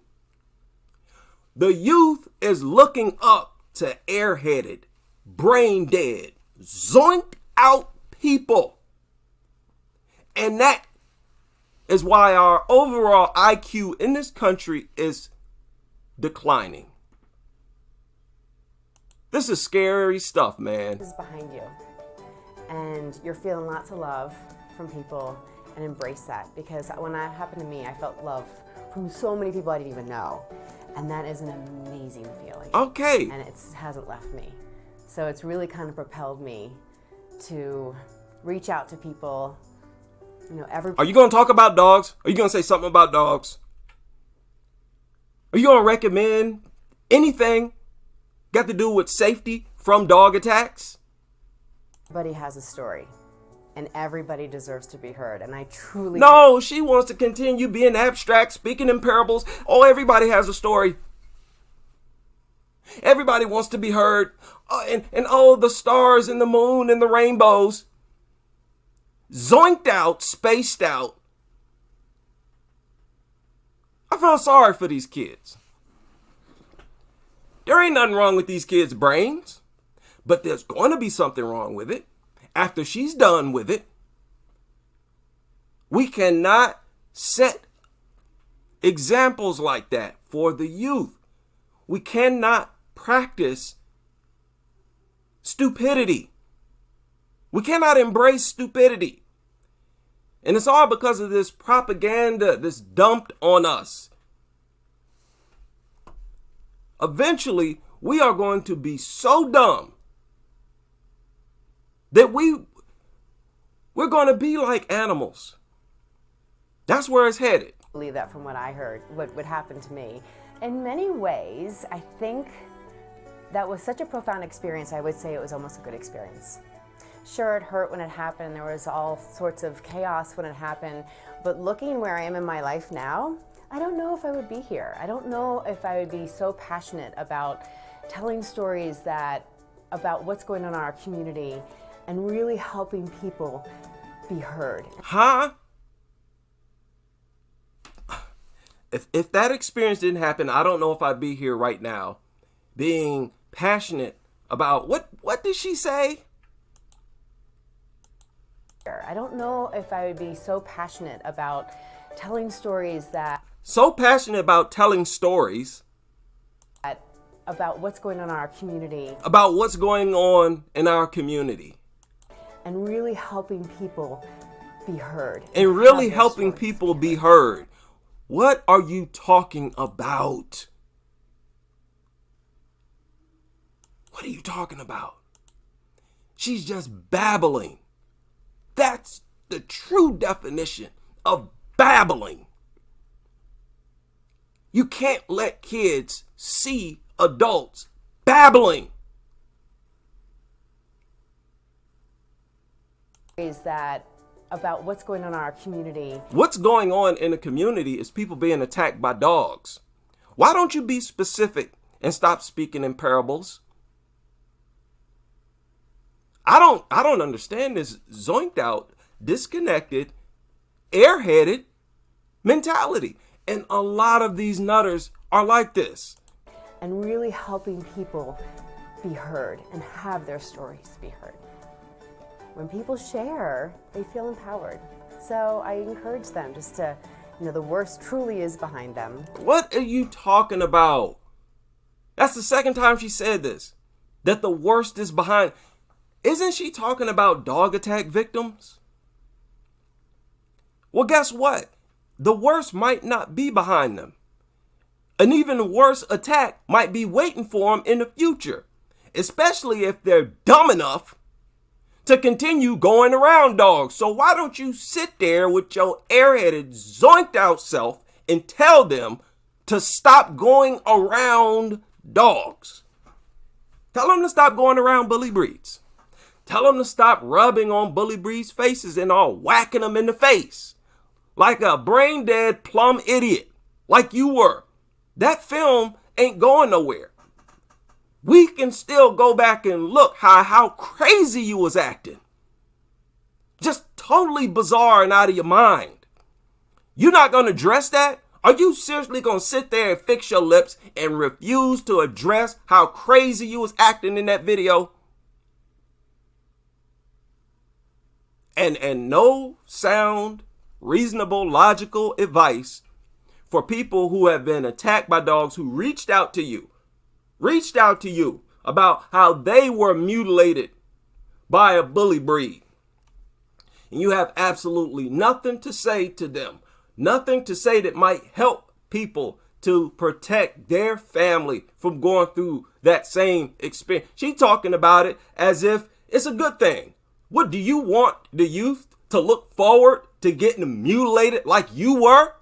The youth is looking up to airheaded, brain dead, zoinked out people. And that is why our overall IQ in this country is declining. This is scary stuff, man. This is behind you. And you're feeling lots of love from people, and embrace that. Because when that happened to me, I felt love from so many people I didn't even know. And that is an amazing feeling. Okay. And it hasn't left me. So it's really kind of propelled me to reach out to people. Are you going to talk about dogs? Are you going to say something about dogs? Are you going to recommend anything got to do with safety from dog attacks? Everybody has a story, and everybody deserves to be heard. And I truly... No, she wants to continue being abstract, speaking in parables. Oh, everybody has a story. Everybody wants to be heard. And oh, the stars and the moon and the rainbows. Zoinked out, spaced out. I feel sorry for these kids. There ain't nothing wrong with these kids' brains, but there's going to be something wrong with it after she's done with it. We cannot set examples like that for the youth. We cannot practice stupidity. We cannot embrace stupidity. And it's all because of this propaganda that's dumped on us. Eventually, we are going to be so dumb that we're going to be like animals. That's where it's headed. I believe that from what I heard, what would happen to me. In many ways, I think that was such a profound experience, I would say it was almost a good experience. Sure, it hurt when it happened. There was all sorts of chaos when it happened. But looking where I am in my life now, I don't know if I would be here. I don't know if I would be so passionate about telling stories about what's going on in our community and really helping people be heard. Huh? If that experience didn't happen, I don't know if I'd be here right now being passionate about what did she say? I don't know if I would be so passionate about telling stories So passionate about telling stories about what's going on in our community. About what's going on in our community. And really helping people be heard. And really helping people be heard. What are you talking about? What are you talking about? She's just babbling. That's the true definition of babbling. You can't let kids see adults babbling. Is that about what's going on in our community? What's going on in the community is people being attacked by dogs. Why don't you be specific and stop speaking in parables? I don't understand this zoinked out, disconnected, airheaded mentality. And a lot of these nutters are like this. And really helping people be heard and have their stories be heard. When people share, they feel empowered. So I encourage them just to, the worst truly is behind them. What are you talking about? That's the second time she said this, that the worst is behind. Isn't she talking about dog attack victims? Well, guess what? The worst might not be behind them. An even worse attack might be waiting for them in the future, especially if they're dumb enough to continue going around dogs. So why don't you sit there with your airheaded, zoinked out self and tell them to stop going around dogs? Tell them to stop going around bully breeds. Tell them to stop rubbing on bully breeds' faces and all whacking them in the face like a brain dead plumb idiot, like you were. That film ain't going nowhere. We can still go back and look how crazy you was acting. Just totally bizarre and out of your mind. You're not going to address that? Are you seriously going to sit there and fix your lips and refuse to address how crazy you was acting in that video? And no sound, reasonable, logical advice for people who have been attacked by dogs who reached out to you about how they were mutilated by a bully breed. And you have absolutely nothing to say to them, nothing to say that might help people to protect their family from going through that same experience. She's talking about it as if it's a good thing. What, do you want the youth to look forward to getting mutilated like you were?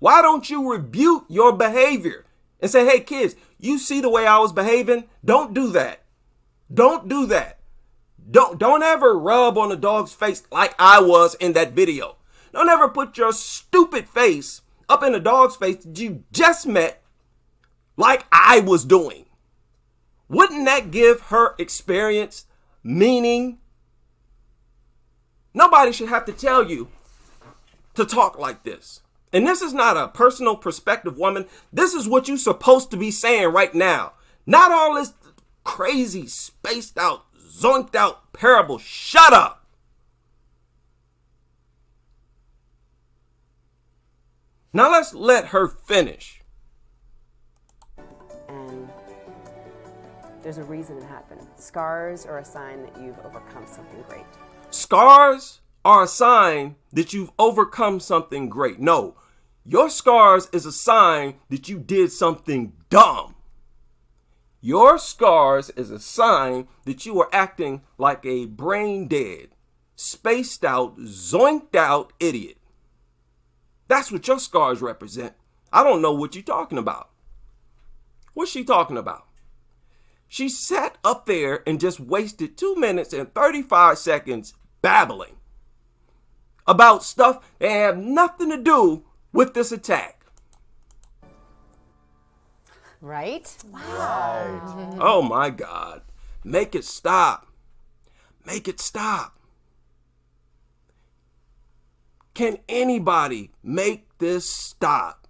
Why don't you rebuke your behavior and say, hey, kids, you see the way I was behaving? Don't do that. Don't do that. Don't ever rub on a dog's face like I was in that video. Don't ever put your stupid face up in a dog's face that you just met like I was doing. Wouldn't that give her experience meaning? Nobody should have to tell you to talk like this. And this is not a personal perspective, woman. This is what you're supposed to be saying right now. Not all this crazy, spaced out, zoinked out parable. Shut up. Now let's let her finish. And there's a reason it happened. Scars are a sign that you've overcome something great. Scars are a sign that you've overcome something great. No, your scars is a sign that you did something dumb. Your scars is a sign that you are acting like a brain dead, spaced out, zoinked out idiot. That's what your scars represent. I don't know what you're talking about. What's she talking about? She sat up there and just wasted 2 minutes and 35 seconds babbling about stuff that have nothing to do with this attack. Right? Right. Oh my God. Make it stop. Make it stop. Can anybody make this stop?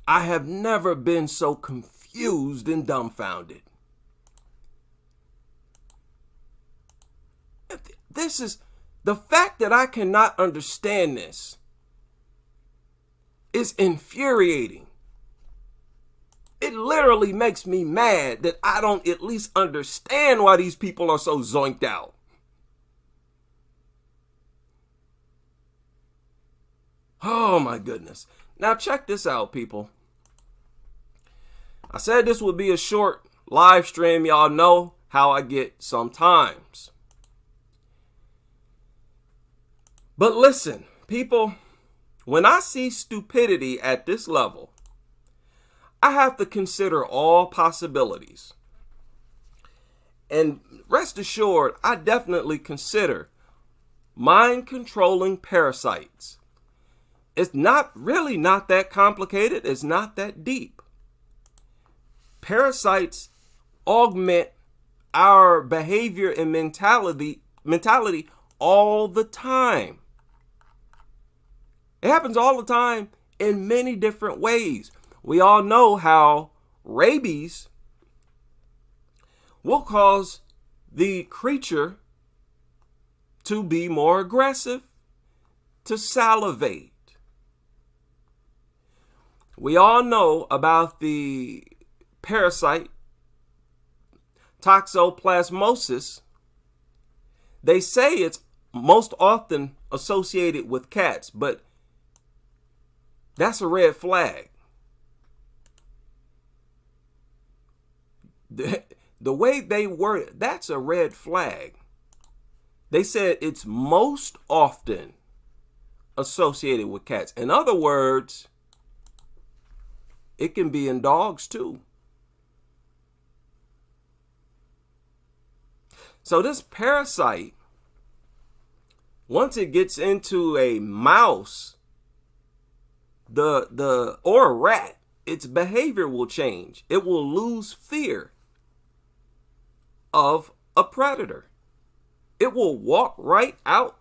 I have never been so confused and dumbfounded. This is the fact that I cannot understand this is infuriating. It literally makes me mad that I don't at least understand why these people are so zoinked out. Oh my goodness. Now check this out, people. I said this would be a short live stream. Y'all know how I get sometimes. But listen, people, when I see stupidity at this level, I have to consider all possibilities. And rest assured, I definitely consider mind-controlling parasites. It's not that complicated. It's not that deep. Parasites augment our behavior and mentality all the time. It happens all the time in many different ways. We all know how rabies will cause the creature to be more aggressive, to salivate. We all know about the parasite toxoplasmosis. They say it's most often associated with cats, but that's a red flag. The way they word it, that's a red flag. They said it's most often associated with cats. In other words, it can be in dogs too. So this parasite, once it gets into a mouse, or a rat, its behavior will change. It will lose fear of a predator. It will walk right out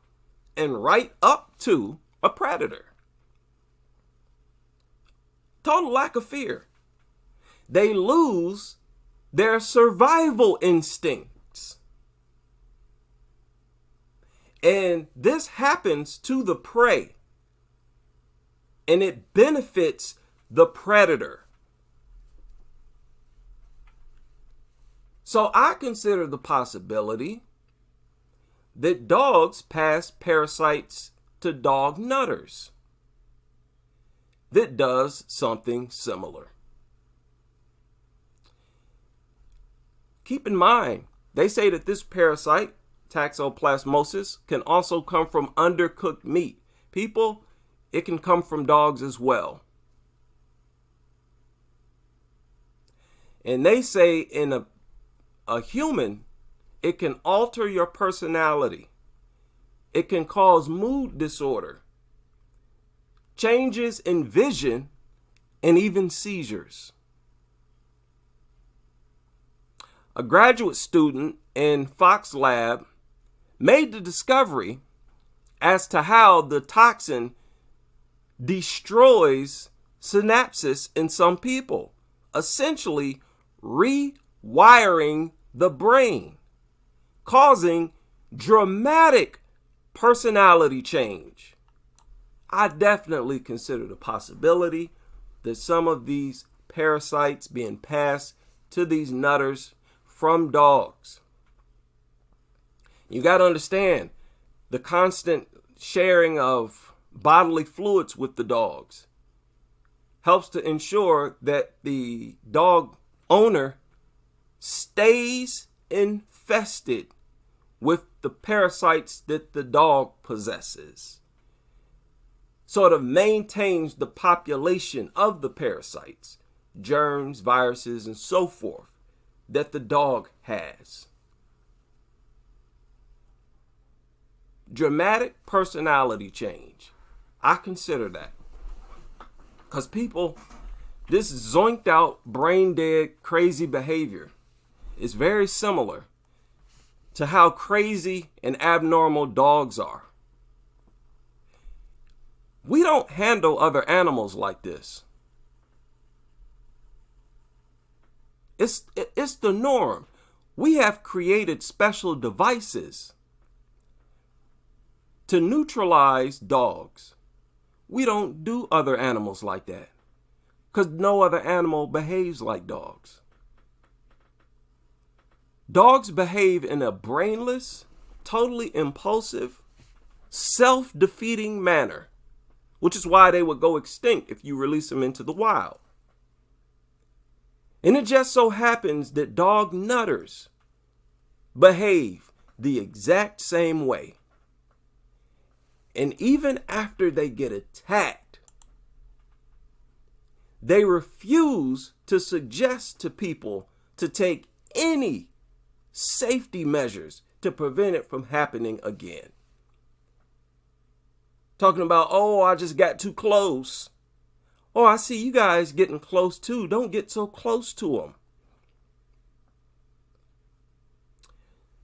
and right up to a predator. Total lack of fear. They lose their survival instincts. And this happens to the prey. And it benefits the predator. So I consider the possibility that dogs pass parasites to dog nutters that does something similar. Keep in mind, they say that this parasite, toxoplasmosis, can also come from undercooked meat. People, it can come from dogs as well. And they say in a human, it can alter your personality. It can cause mood disorder, changes in vision, and even seizures. A graduate student in Fox Lab made the discovery as to how the toxin destroys synapses in some people, essentially rewiring the brain, causing dramatic personality change. I definitely consider the possibility that some of these parasites being passed to these nutters from dogs. You got to understand the constant sharing of bodily fluids with the dogs helps to ensure that the dog owner stays infested with the parasites that the dog possesses. Sort of maintains the population of the parasites, germs, viruses, and so forth that the dog has. Dramatic personality change. I consider that. Because people, this zoinked out, brain dead, crazy behavior is very similar to how crazy and abnormal dogs are. We don't handle other animals like this. It's the norm. We have created special devices to neutralize dogs. We don't do other animals like that because no other animal behaves like dogs. Dogs behave in a brainless, totally impulsive, self-defeating manner, which is why they would go extinct if you release them into the wild. And it just so happens that dog nutters behave the exact same way. And even after they get attacked, they refuse to suggest to people to take any safety measures to prevent it from happening again. Talking about, oh, I just got too close. Oh, I see you guys getting close too. Don't get so close to them.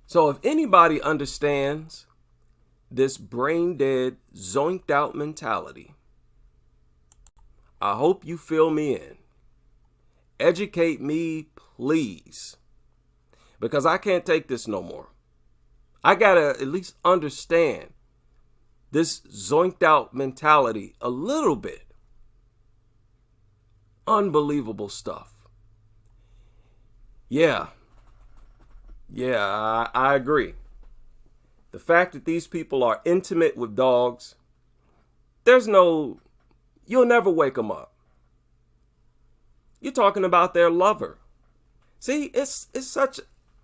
So if anybody understands this brain dead, zoinked out mentality, I hope you fill me in. Educate me, please. Because I can't take this no more. I gotta at least understand this zoinked out mentality a little bit. Unbelievable stuff. Yeah, I agree. The fact that these people are intimate with dogs, you'll never wake them up. You're talking about their lover. See, it's such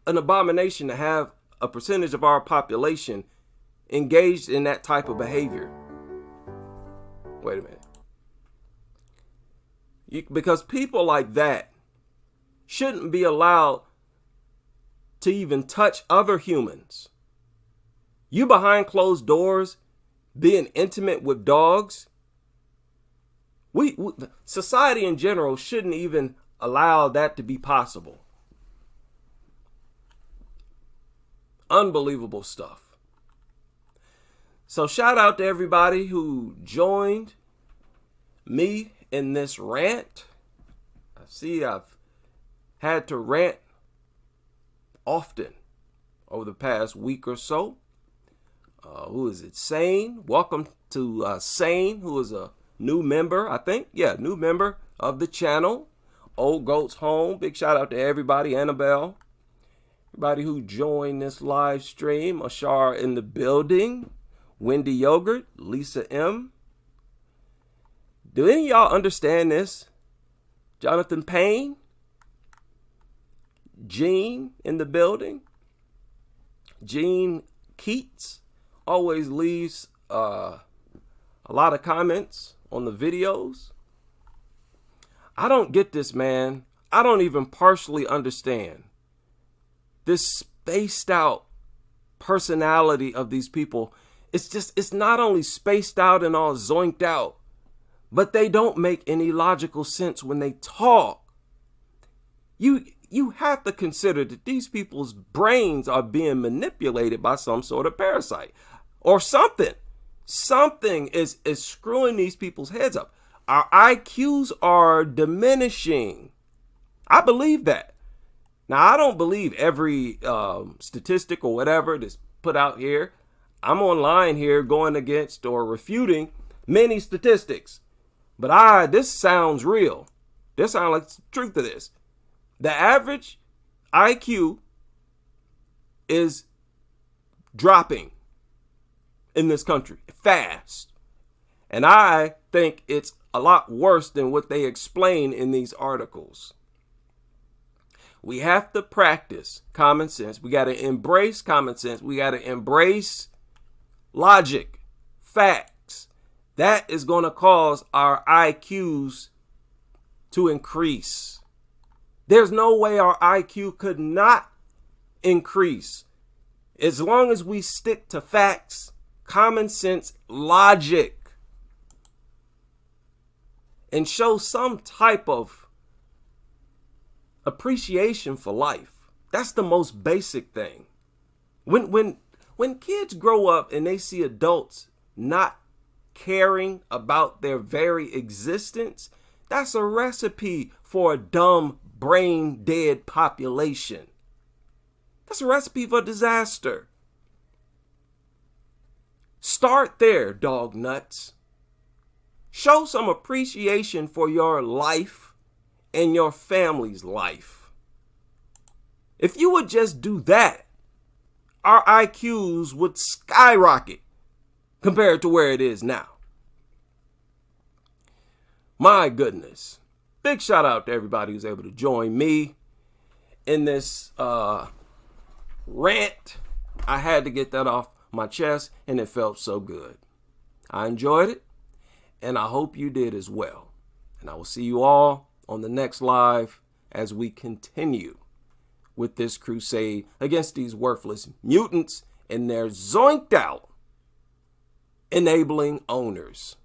an abomination to have a percentage of our population engaged in that type of behavior. Wait a minute. Because people like that shouldn't be allowed to even touch other humans. You behind closed doors being intimate with dogs. Society in general shouldn't even allow that to be possible. Unbelievable stuff. So shout out to everybody who joined me in this rant. I see I've had to rant often over the past week or so. Who is it? Sane. Welcome to Sane, who is a new member, I think. Yeah, new member of the channel. Old Goats Home. Big shout out to everybody. Annabelle. Everybody who joined this live stream. Ashar in the building. Wendy Yogurt. Lisa M. Do any of y'all understand this? Jonathan Payne. Gene in the building. Gene Keats always leaves a lot of comments on the videos. I don't get this, man. I don't even partially understand this spaced out personality of these people, it's not only spaced out and all zoinked out, but they don't make any logical sense when they talk. You have to consider that these people's brains are being manipulated by some sort of parasite or something. Something is screwing these people's heads up. Our IQs are diminishing. I believe that. Now, I don't believe every statistic or whatever that's put out here. I'm online here going against or refuting many statistics. But this sounds real. This sounds like the truth of this. The average IQ is dropping in this country fast. And I think it's a lot worse than what they explain in these articles. We have to practice common sense. We got to embrace common sense. We got to embrace logic, facts. That is going to cause our IQs to increase. There's no way our IQ could not increase as long as we stick to facts, common sense, logic, and show some type of appreciation for life. That's the most basic thing. When kids grow up and they see adults not caring about their very existence, that's a recipe for a dumb, brain dead population. That's a recipe for disaster. Start there, dog nuts. Show some appreciation for your life and your family's life. If you would just do that, our IQs would skyrocket compared to where it is now. My goodness. Big shout out to everybody who's able to join me in this rant. I had to get that off my chest, and it felt so good. I enjoyed it, and I hope you did as well. And I will see you all on the next live as we continue with this crusade against these worthless mutants and their zoinked out enabling owners.